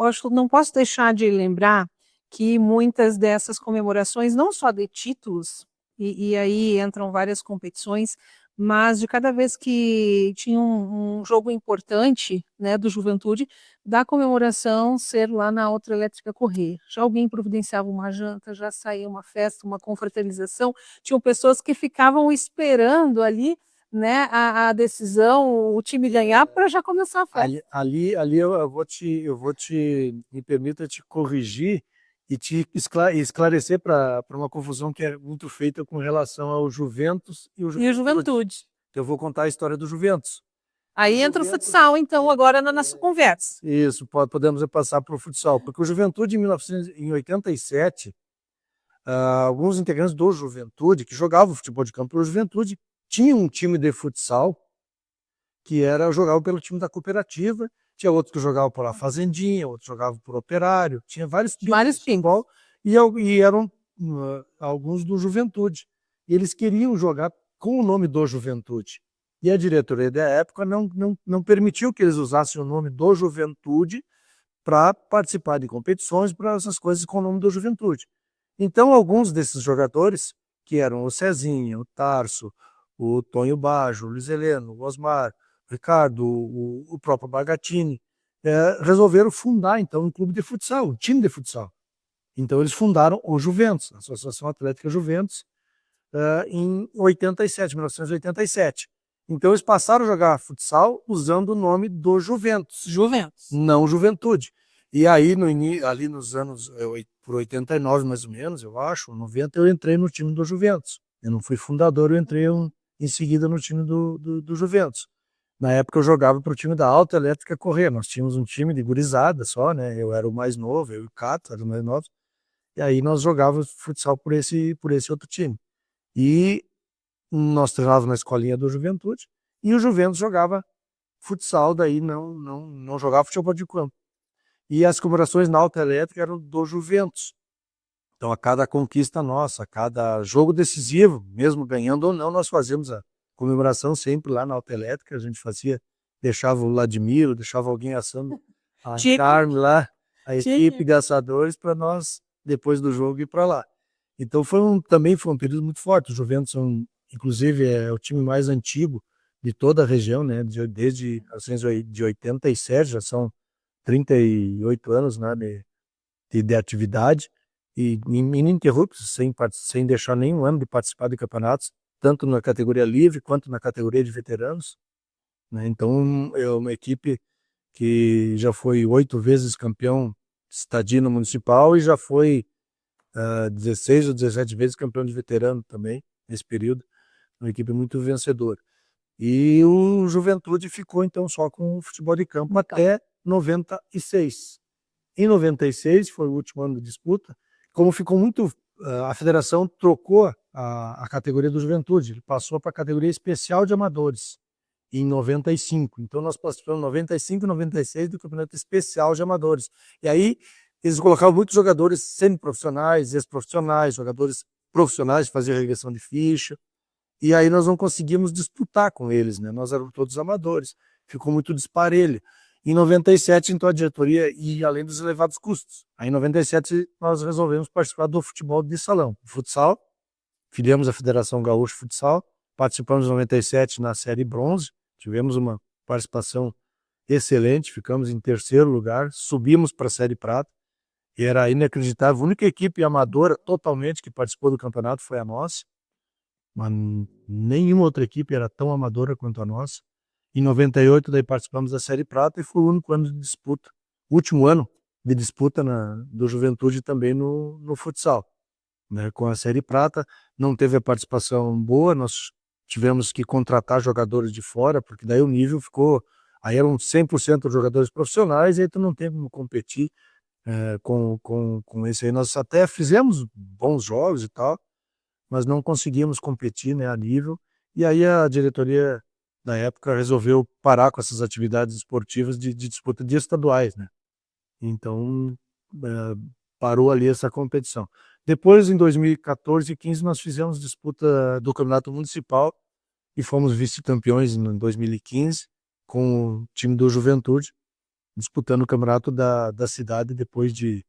posso deixar de lembrar que muitas dessas comemorações, não só de títulos, e aí entram várias competições, mas de cada vez que tinha um jogo importante, né, do Juventude, da comemoração ser lá na Autoelétrica Correia. Já alguém providenciava uma janta, já saía uma festa, uma confraternização, tinham pessoas que ficavam esperando ali, né, a decisão, o time ganhar para já começar a festa. Ali eu vou te, me permita te corrigir e te esclarecer para uma confusão que é muito feita com relação ao Juventus e o Juventude. Eu vou contar a história do Juventus. Aí entra o futsal, então, agora na nossa conversa. Isso, podemos passar para o futsal, porque o Juventude, em 87, alguns integrantes do Juventude, que jogavam futebol de campo pelo Juventude, tinham um time de futsal que jogava pelo time da cooperativa, tinha outros que jogavam pela Fazendinha, outros jogavam por Operário, tinha vários times de futebol, e eram alguns do Juventude. E eles queriam jogar com o nome do Juventude. E a diretoria da época não permitiu que eles usassem o nome do Juventude para participar de competições, para essas coisas com o nome do Juventude. Então, alguns desses jogadores, que eram o Cezinha, o Tarso, o Tonho Baggio, o Luiz Heleno, o Osmar, o Ricardo, o próprio Bagatini, resolveram fundar, então, um clube de futsal, um time de futsal. Então, eles fundaram o Juventus, a Associação Atlética Juventus, em 1987. Então, eles passaram a jogar futsal usando o nome do Juventus. Não Juventude. E aí, ali nos anos, por 89 mais ou menos, eu acho, 90, eu entrei no time do Juventus. Eu não fui fundador, eu entrei em seguida no time do Juventus. Na época eu jogava para o time da Autoelétrica Correia. Nós tínhamos um time de gurizada só, né? Eu era o mais novo, eu e o Cato eram os mais novos. E aí nós jogávamos futsal por esse outro time. E nós treinávamos na escolinha do Juventude, e o Juventus jogava futsal, daí não jogava futebol de campo. E as comemorações na Autoelétrica eram do Juventus. Então, a cada conquista nossa, a cada jogo decisivo, mesmo ganhando ou não, nós fazíamos a comemoração sempre lá na Autoelétrica. A gente deixava o Ladimiro, deixava alguém assando a carne lá, a equipe de assadores, para nós, depois do jogo, ir para lá. Então, também foi um período muito forte. O Juventus, inclusive, é o time mais antigo de toda a região, né? Desde 1987, já são 38 anos, né, de atividade, e ininterruptos, sem deixar nenhum ano de participar de campeonatos, tanto na categoria livre quanto na categoria de veteranos, né? Então, é uma equipe que já foi 8 vezes campeão estadino municipal e já foi 16 ou 17 vezes campeão de veterano também, nesse período. Uma equipe muito vencedora. E o Juventude ficou, então, só com o futebol de campo até 96. Em 96, foi o último ano de disputa, como ficou muito... a federação trocou a categoria do Juventude, ele passou para a categoria especial de amadores, em 95. Então, nós participamos em 95 e 96 do campeonato especial de amadores. E aí, eles colocavam muitos jogadores semiprofissionais, ex-profissionais, jogadores profissionais, faziam regressão de ficha. E aí nós não conseguimos disputar com eles, né? Nós éramos todos amadores. Ficou muito disparelho. Em 97, então, a diretoria, e além dos elevados custos. Aí, em 97, nós resolvemos participar do futebol de salão. Futsal, filiamos a Federação Gaúcha Futsal, participamos em 97 na série bronze, tivemos uma participação excelente, ficamos em terceiro lugar, subimos para a série prata, E era inacreditável. A única equipe amadora totalmente que participou do campeonato foi a nossa. Mas nenhuma outra equipe era tão amadora quanto a nossa. Em 98, daí participamos da Série Prata e foi o único ano de disputa. Último ano de disputa do Juventude também no futsal. Né? Com a Série Prata, não teve a participação boa, nós tivemos que contratar jogadores de fora, porque daí o nível ficou... Aí eram 100% jogadores profissionais, e aí tu não tem como competir com esse aí. Nós até fizemos bons jogos e tal, mas não conseguimos competir, né, a nível. E aí a diretoria da época resolveu parar com essas atividades esportivas de disputa de estaduais, né? Então parou ali essa competição. Depois, em 2014 e 15, nós fizemos disputa do Campeonato Municipal e fomos vice-campeões em 2015 com o time do Juventude, disputando o campeonato da cidade depois de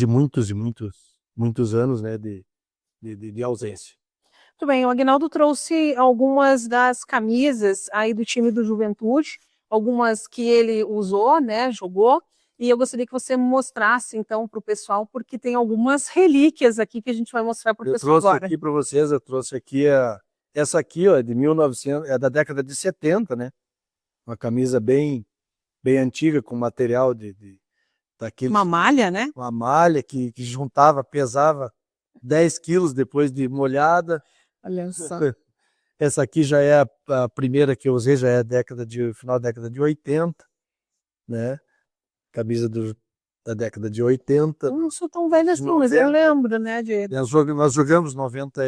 muitos e muitos anos, né, de ausência. Muito bem, o Aguinaldo trouxe algumas das camisas aí do time do Juventude, algumas que ele usou, né, jogou, e eu gostaria que você mostrasse então para o pessoal, porque tem algumas relíquias aqui que a gente vai mostrar para o pessoal agora. Eu trouxe aqui para vocês, eu trouxe aqui essa aqui, ó, de 1900, é da década de 70, né? Uma camisa bem antiga, com material daqueles... Uma malha, né? Uma malha que juntava, pesava 10 quilos depois de molhada. Olha só. Essa aqui já é a primeira que eu usei, já é final da década de 80, né? Camisa da década de 80. Eu não sou tão velha assim, mas eu lembro, né? Nós jogamos 90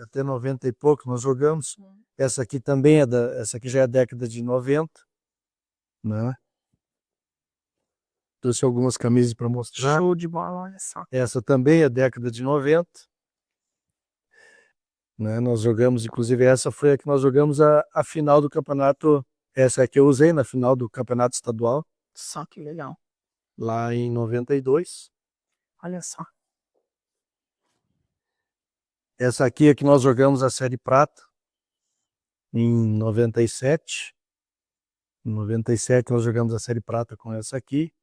até 90 e pouco, nós jogamos. Essa aqui também essa aqui já é a década de 90, né? Trouxe algumas camisas para mostrar. Show de bola, olha só. Essa também é a década de 90. Né? Nós jogamos, inclusive essa foi a que nós jogamos a final do campeonato. Essa é que eu usei na final do campeonato estadual. Só que legal. Lá em 92. Olha só. Essa aqui é que nós jogamos a Série Prata em 97. Em 97 nós jogamos a Série Prata com essa aqui.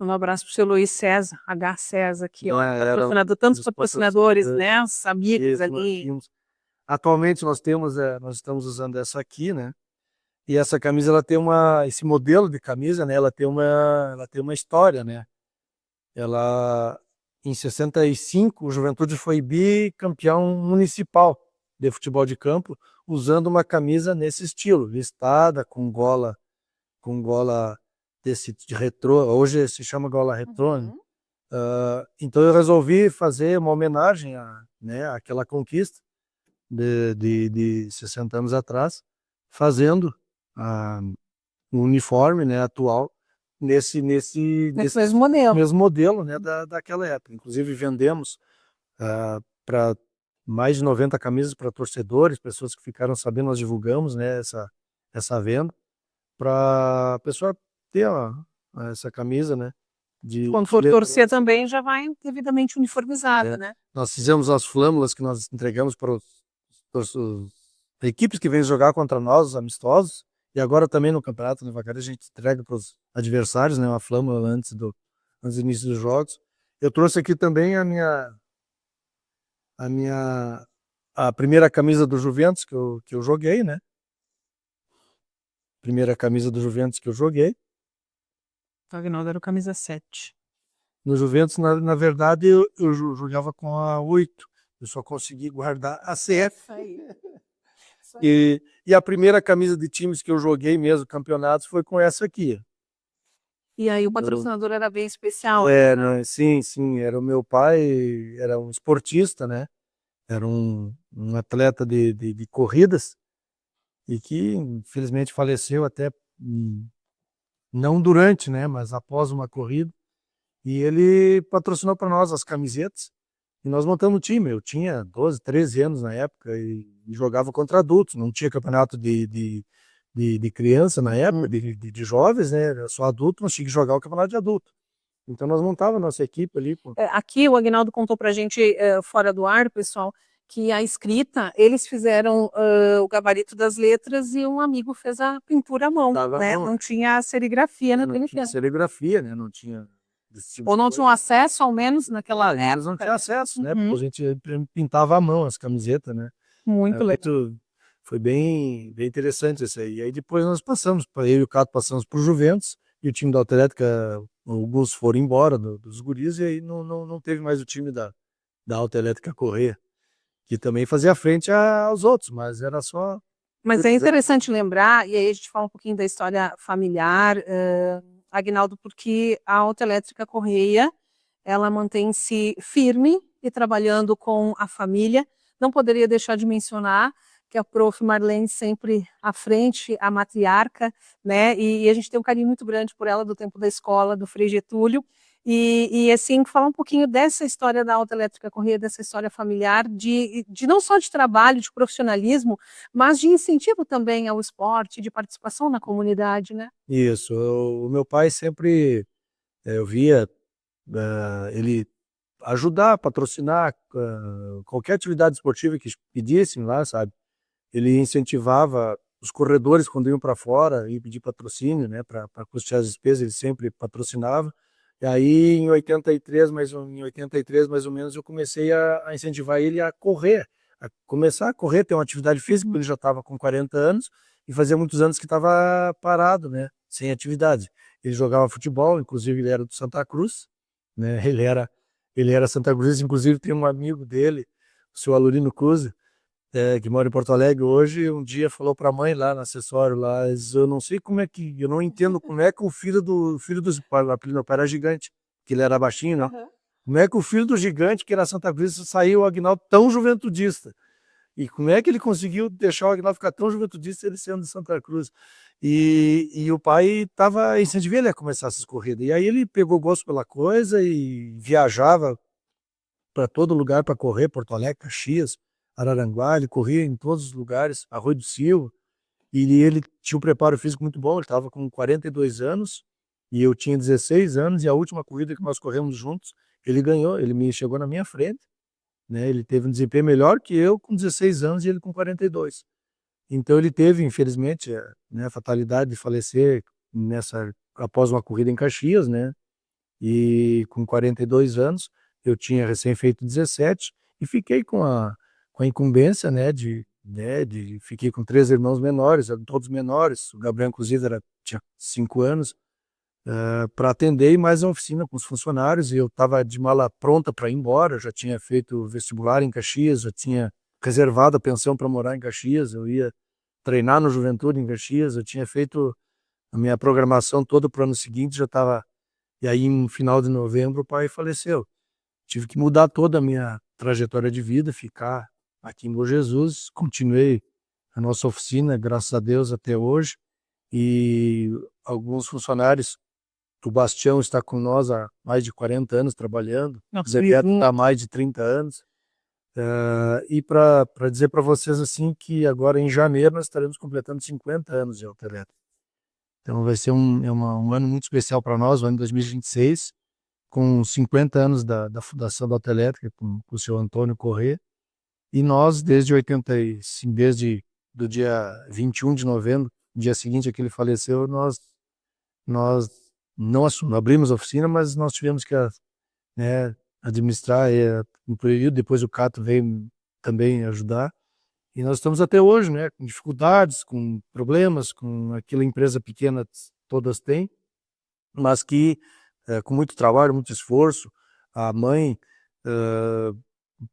Um abraço para o seu Luiz César, H. César aqui, ó. Patrocinador, tantos patrocinadores, né? Os amigos ali. Atualmente nós estamos usando essa aqui, né? E essa camisa, ela tem esse modelo de camisa, né? Ela tem uma história, né? Em 65, o Juventude foi bicampeão municipal de futebol de campo, usando uma camisa nesse estilo, listada, com gola desse de retrô, hoje se chama gola retrô, né? Então eu resolvi fazer uma homenagem àquela conquista de 60 anos atrás, fazendo o uniforme, né, atual nesse mesmo modelo, né, daquela época. Inclusive vendemos para mais de 90 camisas para torcedores, pessoas que ficaram sabendo, nós divulgamos, né, essa venda, para a pessoa ter essa camisa, né? Quando for torcer também já vai devidamente uniformizada, né? Nós fizemos as flâmulas que nós entregamos para as equipes que vêm jogar contra nós, os amistosos, e agora também no Campeonato de Vacaria a gente entrega para os adversários, né, uma flâmula antes do início dos jogos. Eu trouxe aqui também a primeira camisa do Juventus que eu joguei, né? Primeira camisa do Juventus que eu joguei. O Aguinaldo era o camisa 7. No Juventus, na verdade, eu jogava com a 8. Eu só consegui guardar a 7. Isso aí. E a primeira camisa de times que eu joguei mesmo, campeonatos, foi com essa aqui. E aí o patrocinador era bem especial. Sim. Era o meu pai, era um esportista, né? Era um atleta de corridas e que, infelizmente, faleceu até... não durante, né, mas após uma corrida, e ele patrocinou para nós as camisetas, e nós montamos o time. Eu tinha 12, 13 anos na época, e jogava contra adultos, não tinha campeonato de criança na época, de jovens, né, era só adulto, nós tínhamos que jogar o campeonato de adulto. Então nós montávamos a nossa equipe ali. Aqui o Aguinaldo contou pra gente, fora do ar, pessoal, que a escrita, eles fizeram o gabarito das letras e um amigo fez a pintura à mão, né? Não tinha serigrafia na serigrafia, né? Não tinha desse tipo Ou de não coisa. tinham acesso, ao menos, naquela Eles não tinham acesso, né? Uhum. Porque a gente pintava à mão as camisetas, né? Muito legal. Foi bem interessante isso aí. E aí depois nós passamos, eu e o Cato passamos por Juventus, e o time da Autoelétrica, alguns foram embora dos guris, e aí não teve mais o time da Autoelétrica Correia, que também fazia frente aos outros, mas era só... Mas é interessante lembrar, e aí a gente fala um pouquinho da história familiar, Aguinaldo, porque a Autoelétrica Correia, ela mantém-se firme e trabalhando com a família. Não poderia deixar de mencionar que a Prof. Marlene sempre à frente, a matriarca, né? E a gente tem um carinho muito grande por ela do tempo da escola, do Frei Getúlio. E assim, falar um pouquinho dessa história da Autoelétrica Correia, dessa história familiar, de não só de trabalho, de profissionalismo, mas de incentivo também ao esporte, de participação na comunidade, né? Isso, o meu pai sempre, eu via ele ajudar, patrocinar qualquer atividade esportiva que pedissem lá, sabe? Ele incentivava os corredores quando iam para fora e pedir patrocínio, né, para custear as despesas, ele sempre patrocinava. E aí em 83, em 83 mais ou menos, eu comecei a incentivar ele a correr, a começar a correr, ter uma atividade física, ele já estava com 40 anos e fazia muitos anos que estava parado, né, sem atividade. Ele jogava futebol, inclusive ele era do Santa Cruz, né, ele era Santa Cruz, inclusive tem um amigo dele, o seu Alurino Cruz, que mora em Porto Alegre hoje, um dia falou para a mãe lá no acessório lá, eu não sei como é que, eu não entendo como é que o filho do apelido meu pai era gigante, que ele era baixinho, né? Uhum. Como é que o filho do gigante, que era Santa Cruz, saiu o Aguinaldo tão juventudista? E como é que ele conseguiu deixar o Aguinaldo ficar tão juventudista ele sendo de Santa Cruz? E o pai estava incentivando ele a começar essas corridas. E aí ele pegou gosto pela coisa e viajava para todo lugar para correr, Porto Alegre, Caxias, Araranguá, ele corria em todos os lugares, Arroio do Silva, e ele tinha um preparo físico muito bom, ele estava com 42 anos, e eu tinha 16 anos, e a última corrida que nós corremos juntos, ele ganhou, ele me chegou na minha frente, né, ele teve um desempenho melhor que eu com 16 anos e ele com 42. Então ele teve, infelizmente, né, a fatalidade de falecer após uma corrida em Caxias, né, e com 42 anos, eu tinha recém feito 17 e fiquei com a incumbência, fiquei com 3 irmãos menores, todos menores, o Gabriel inclusive tinha 5 anos, para atender e mais a oficina com os funcionários, e eu estava de mala pronta para ir embora, já tinha feito vestibular em Caxias, já tinha reservado a pensão para morar em Caxias, eu ia treinar no Juventude em Caxias, eu tinha feito a minha programação toda para o ano seguinte, já estava. E aí, no final de novembro, o pai faleceu. Tive que mudar toda a minha trajetória de vida, ficar aqui em Bom Jesus. Continuei a nossa oficina, graças a Deus, até hoje. E alguns funcionários, o Bastião está com nós há mais de 40 anos trabalhando, o Zé Beto está há mais de 30 anos. E para dizer para vocês assim que agora em janeiro nós estaremos completando 50 anos de Autoelétrica. Então vai ser um ano muito especial para nós, o ano de 2026, com 50 anos da fundação da Autoelétrica, com o senhor Antônio Corrêa. E nós, desde 85, desde do dia 21 de novembro, dia seguinte a que ele faleceu, nós não abrimos a oficina, mas nós tivemos que, né, administrar um período, depois o Cato veio também ajudar. E nós estamos até hoje, né, com dificuldades, com problemas, com aquela empresa pequena todas têm, mas que com muito trabalho, muito esforço, a mãe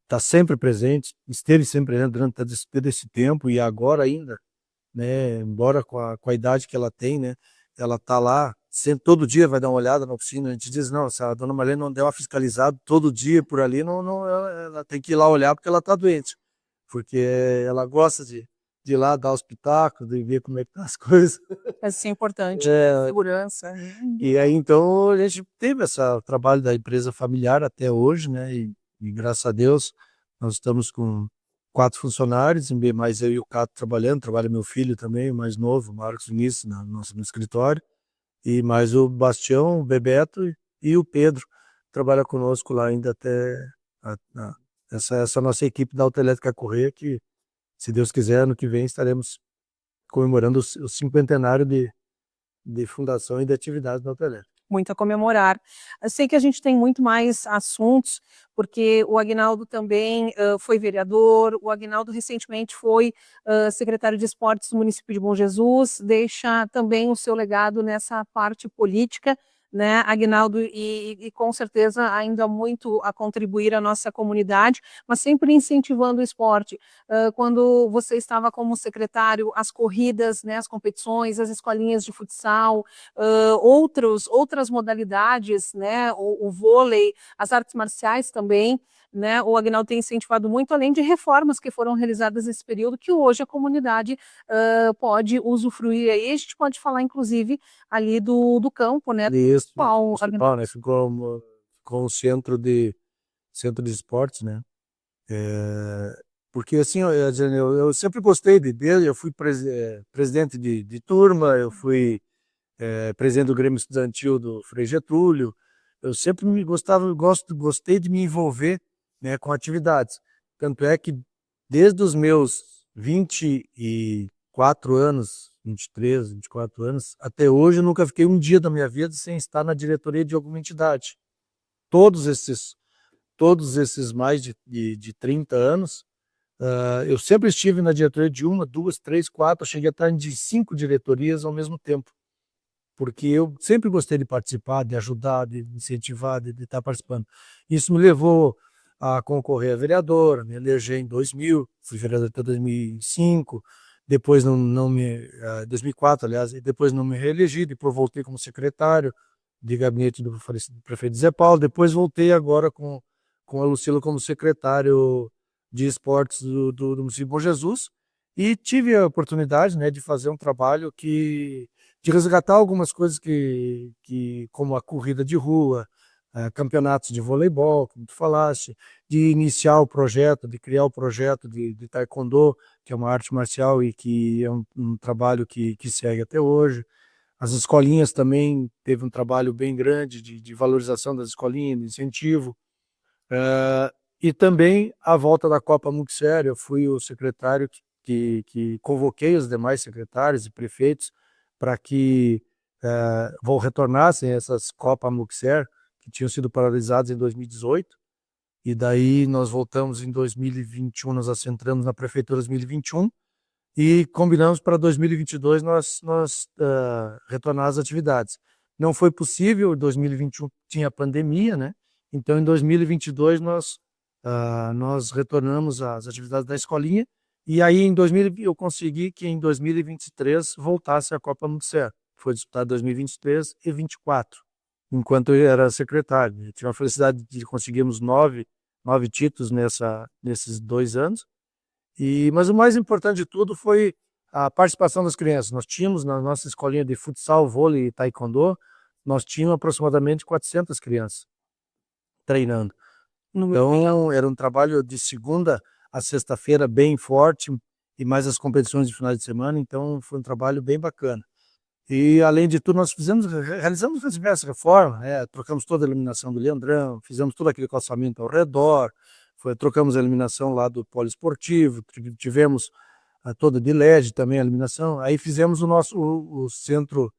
está sempre presente, esteve sempre presente durante todo esse tempo e agora ainda, né, embora com a idade que ela tem, né, ela está lá, sempre, todo dia vai dar uma olhada na oficina, a gente diz, não, se a dona Marlene não der uma fiscalizada todo dia por ali, ela tem que ir lá olhar porque ela está doente, porque ela gosta de ir lá dar os pitacos, de ver como é que tá as coisas. Isso é importante, segurança. E aí, então, a gente teve esse trabalho da empresa familiar até hoje, né? E graças a Deus, nós estamos com 4 funcionários, mais eu e o Cato trabalhando, trabalha meu filho também, o mais novo, o Marcos Vinícius, no escritório, e mais o Bastião, o Bebeto e o Pedro, trabalha conosco lá ainda até essa nossa equipe da Autoelétrica Correia, que, se Deus quiser, ano que vem estaremos comemorando o 50º de fundação e de atividades da Autoelétrica. Muito a comemorar. Eu sei que a gente tem muito mais assuntos, porque o Aguinaldo também foi vereador, o Aguinaldo recentemente foi secretário de esportes do município de Bom Jesus, deixa também o seu legado nessa parte política, né, Aguinaldo, e com certeza ainda muito a contribuir à nossa comunidade, mas sempre incentivando o esporte. Quando você estava como secretário, as corridas, né, as competições, as escolinhas de futsal, outras modalidades, né, o vôlei, as artes marciais também, né, o Aguinaldo tem incentivado muito, além de reformas que foram realizadas nesse período, que hoje a comunidade pode usufruir aí. A gente pode falar, inclusive, ali do campo, né? Isso, Qual, principal, né? Ficou um centro de esportes, né? Porque assim, eu sempre gostei dele, eu fui presidente de turma, eu fui presidente do Grêmio Estudantil do Frei Getúlio, eu sempre gostei de me envolver, né, com atividades. Tanto é que desde os meus 24 anos, 23, 24 anos, até hoje eu nunca fiquei um dia da minha vida sem estar na diretoria de alguma entidade. Todos esses, todos esses mais de 30 anos, eu sempre estive na diretoria de uma, duas, três, quatro, eu cheguei a estar de 5 diretorias ao mesmo tempo, porque eu sempre gostei de participar, de ajudar, de incentivar, de estar participando. Isso me levou a concorrer a vereador, me eleger em 2000, fui vereador até 2005, depois 2004, aliás, e depois não me reelegi, depois voltei como secretário de gabinete do falecido prefeito Zé Paulo, depois voltei agora com a Lucila como secretário de esportes do município de Bom Jesus, e tive a oportunidade, né, de fazer um trabalho de resgatar algumas coisas como a corrida de rua, campeonatos de voleibol, como tu falaste, de iniciar o projeto, de criar o projeto de taekwondo, que é uma arte marcial e que é um trabalho que segue até hoje. As escolinhas também teve um trabalho bem grande de valorização das escolinhas, de incentivo. E também a volta da Copa Muxer, eu fui o secretário que convoquei os demais secretários e prefeitos para que retornassem essas Copa Muxer, que tinham sido paralisadas em 2018, e daí nós voltamos em 2021, nós assentramos na prefeitura 2021, e combinamos para 2022 nós retornar às atividades. Não foi possível, 2021 tinha pandemia, né? Então em 2022 nós retornamos às atividades da escolinha, e aí em 2000 eu consegui que em 2023 voltasse a Copa Muxer. Foi disputada em 2023 e 2024, enquanto eu era secretário. Eu tive a felicidade de conseguirmos nove títulos nesses 2 anos. Mas o mais importante de tudo foi a participação das crianças. Nós tínhamos na nossa escolinha de futsal, vôlei e taekwondo, nós tínhamos aproximadamente 400 crianças treinando. Então, era um trabalho de segunda a sexta-feira bem forte, e mais as competições de finais de semana, então foi um trabalho bem bacana. E, além de tudo, nós realizamos diversas reformas, né? Trocamos toda a iluminação do Leandrão, fizemos todo aquele calçamento ao redor, trocamos a iluminação lá do poliesportivo, tivemos toda de LED também a iluminação. Aí fizemos o centro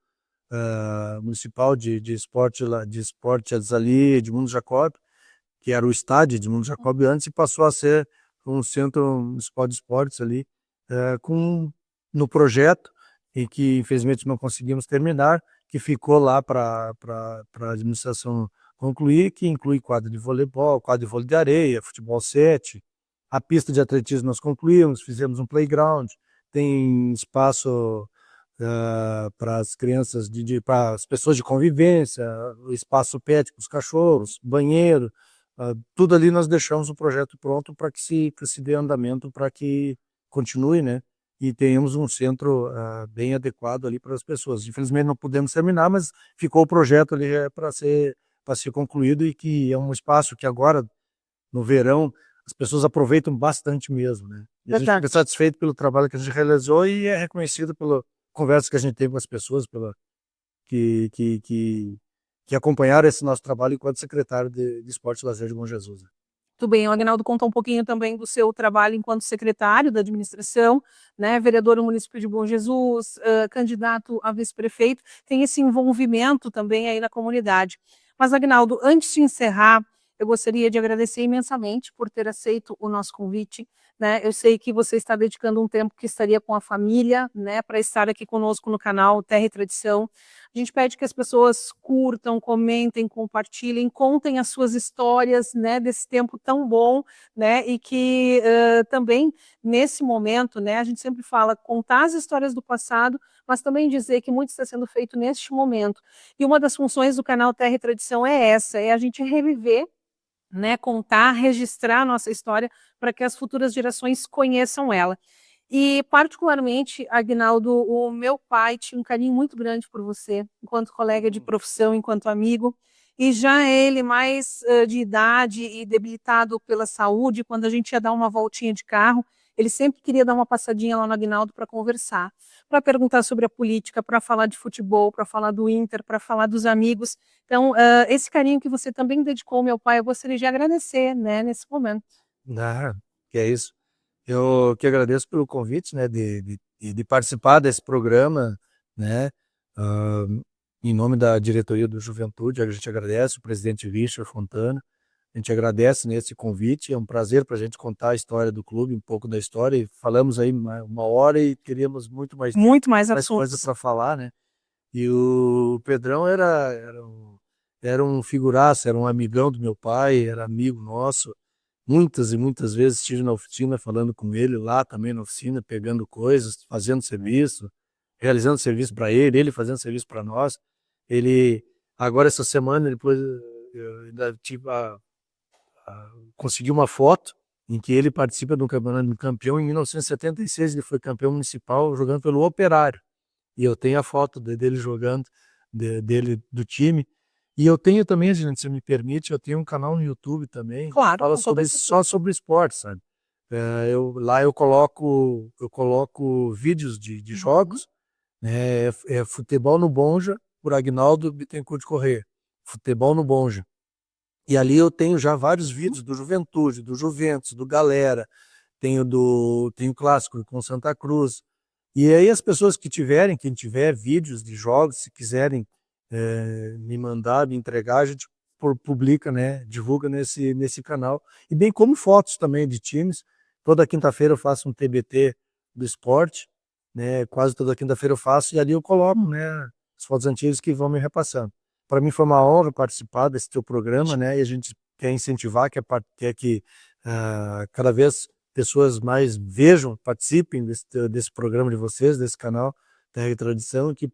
municipal de esporte, de esportes ali, Edmundo Jacob, que era o estádio Edmundo Jacob antes, e passou a ser um centro municipal de esportes ali, no projeto, e que infelizmente não conseguimos terminar, que ficou lá para a administração concluir, que inclui quadro de voleibol, quadro de vôlei de areia, futebol 7, a pista de atletismo nós concluímos, fizemos um playground, tem espaço para as crianças, para as pessoas de convivência, o espaço pet para os cachorros, banheiro, tudo ali nós deixamos o projeto pronto para que se dê andamento, para que continue, né? E tenhamos um centro bem adequado ali para as pessoas. Infelizmente não pudemos terminar, mas ficou o projeto ali para ser concluído, e que é um espaço que agora, no verão, as pessoas aproveitam bastante mesmo, né? E a gente fica satisfeito pelo trabalho que a gente realizou, e é reconhecido pela conversa que a gente teve com as pessoas, que, que, que, que acompanharam esse nosso trabalho enquanto secretário de Esporte e Lazer de Bom Jesus, né? Tudo bem, o Agnaldo conta um pouquinho também do seu trabalho enquanto secretário da administração, né, vereador no município de Bom Jesus, candidato a vice-prefeito, tem esse envolvimento também aí na comunidade. Mas, Agnaldo, antes de encerrar, eu gostaria de agradecer imensamente por ter aceito o nosso convite, né? Eu sei que você está dedicando um tempo que estaria com a família, né, para estar aqui conosco no canal Terra e Tradição. A gente pede que as pessoas curtam, comentem, compartilhem, contem as suas histórias, né, desse tempo tão bom, né, e que também nesse momento, né, a gente sempre fala contar as histórias do passado, mas também dizer que muito está sendo feito neste momento. E uma das funções do canal Terra e Tradição é essa, é a gente reviver, né, contar, registrar a nossa história para que as futuras gerações conheçam ela. E, particularmente, Agnaldo, o meu pai tinha um carinho muito grande por você, enquanto colega de profissão, enquanto amigo, e já ele mais de idade e debilitado pela saúde, quando a gente ia dar uma voltinha de carro, ele sempre queria dar uma passadinha lá no Agnaldo para conversar, para perguntar sobre a política, para falar de futebol, para falar do Inter, para falar dos amigos. Então, esse carinho que você também dedicou ao meu pai, eu gostaria de agradecer, né, nesse momento. Ah, que é isso. Eu que agradeço pelo convite, né, de participar desse programa, né, ah, em nome da diretoria do Juventude, a gente agradece o presidente Richard Fontana, a gente agradece nesse convite, é um prazer para a gente contar a história do clube, um pouco da história, e falamos aí uma hora e queríamos Muito mais mais coisa assuntos. para falar, né, e o Pedrão era um figuraço, era um amigão do meu pai, era amigo nosso. Muitas e muitas vezes estive na oficina falando com ele lá também na oficina, pegando coisas, fazendo serviço, realizando serviço para ele fazendo serviço para nós. Ele, agora essa semana, depois eu ainda tive consegui uma foto em que ele participa de um campeonato de campeão. Em 1976 ele foi campeão municipal jogando pelo Operário. E eu tenho a foto dele jogando, dele, do time. E eu tenho também, gente, se me permite, eu tenho um canal no YouTube também, que Claro, fala com toda só certeza. sobre esporte, sabe? Lá eu coloco vídeos de Uhum. jogos, né? É Futebol no Bonja, por Agnaldo Bittencourt de Corrêa. Futebol no Bonja. E ali eu tenho já vários vídeos do Juventude, do Juventus, do Galera, tenho clássico com Santa Cruz. E aí as pessoas que tiverem, quem tiver vídeos de jogos, se quiserem me mandar, me entregar, a gente publica, né, divulga nesse canal. E bem como fotos também de times. Toda quinta-feira eu faço um TBT do esporte, né, quase toda quinta-feira eu faço, e ali eu coloco, né, as fotos antigas que vão me repassando. Para mim foi uma honra participar desse teu programa, né, e a gente quer incentivar, quer que cada vez pessoas mais vejam, participem desse programa de vocês, desse canal Terra e Tradição, que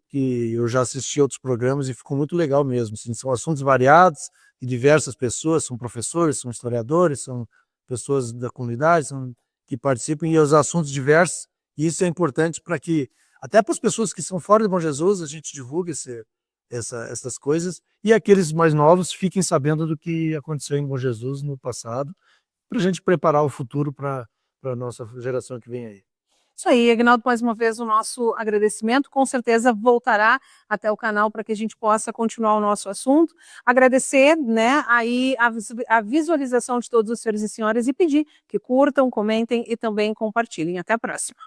eu já assisti outros programas e ficou muito legal mesmo. Assim, são assuntos variados de diversas pessoas, são professores, são historiadores, são pessoas da comunidade que participam, e os assuntos diversos, e isso é importante para que, até para as pessoas que são fora de Bom Jesus, a gente divulgue essas coisas, e aqueles mais novos fiquem sabendo do que aconteceu em Bom Jesus no passado, para a gente preparar o futuro para a nossa geração que vem aí. Isso aí, Agnaldo, mais uma vez o nosso agradecimento. Com certeza voltará até o canal para que a gente possa continuar o nosso assunto. Agradecer, né, aí a visualização de todos os senhores e senhoras e pedir que curtam, comentem e também compartilhem. Até a próxima.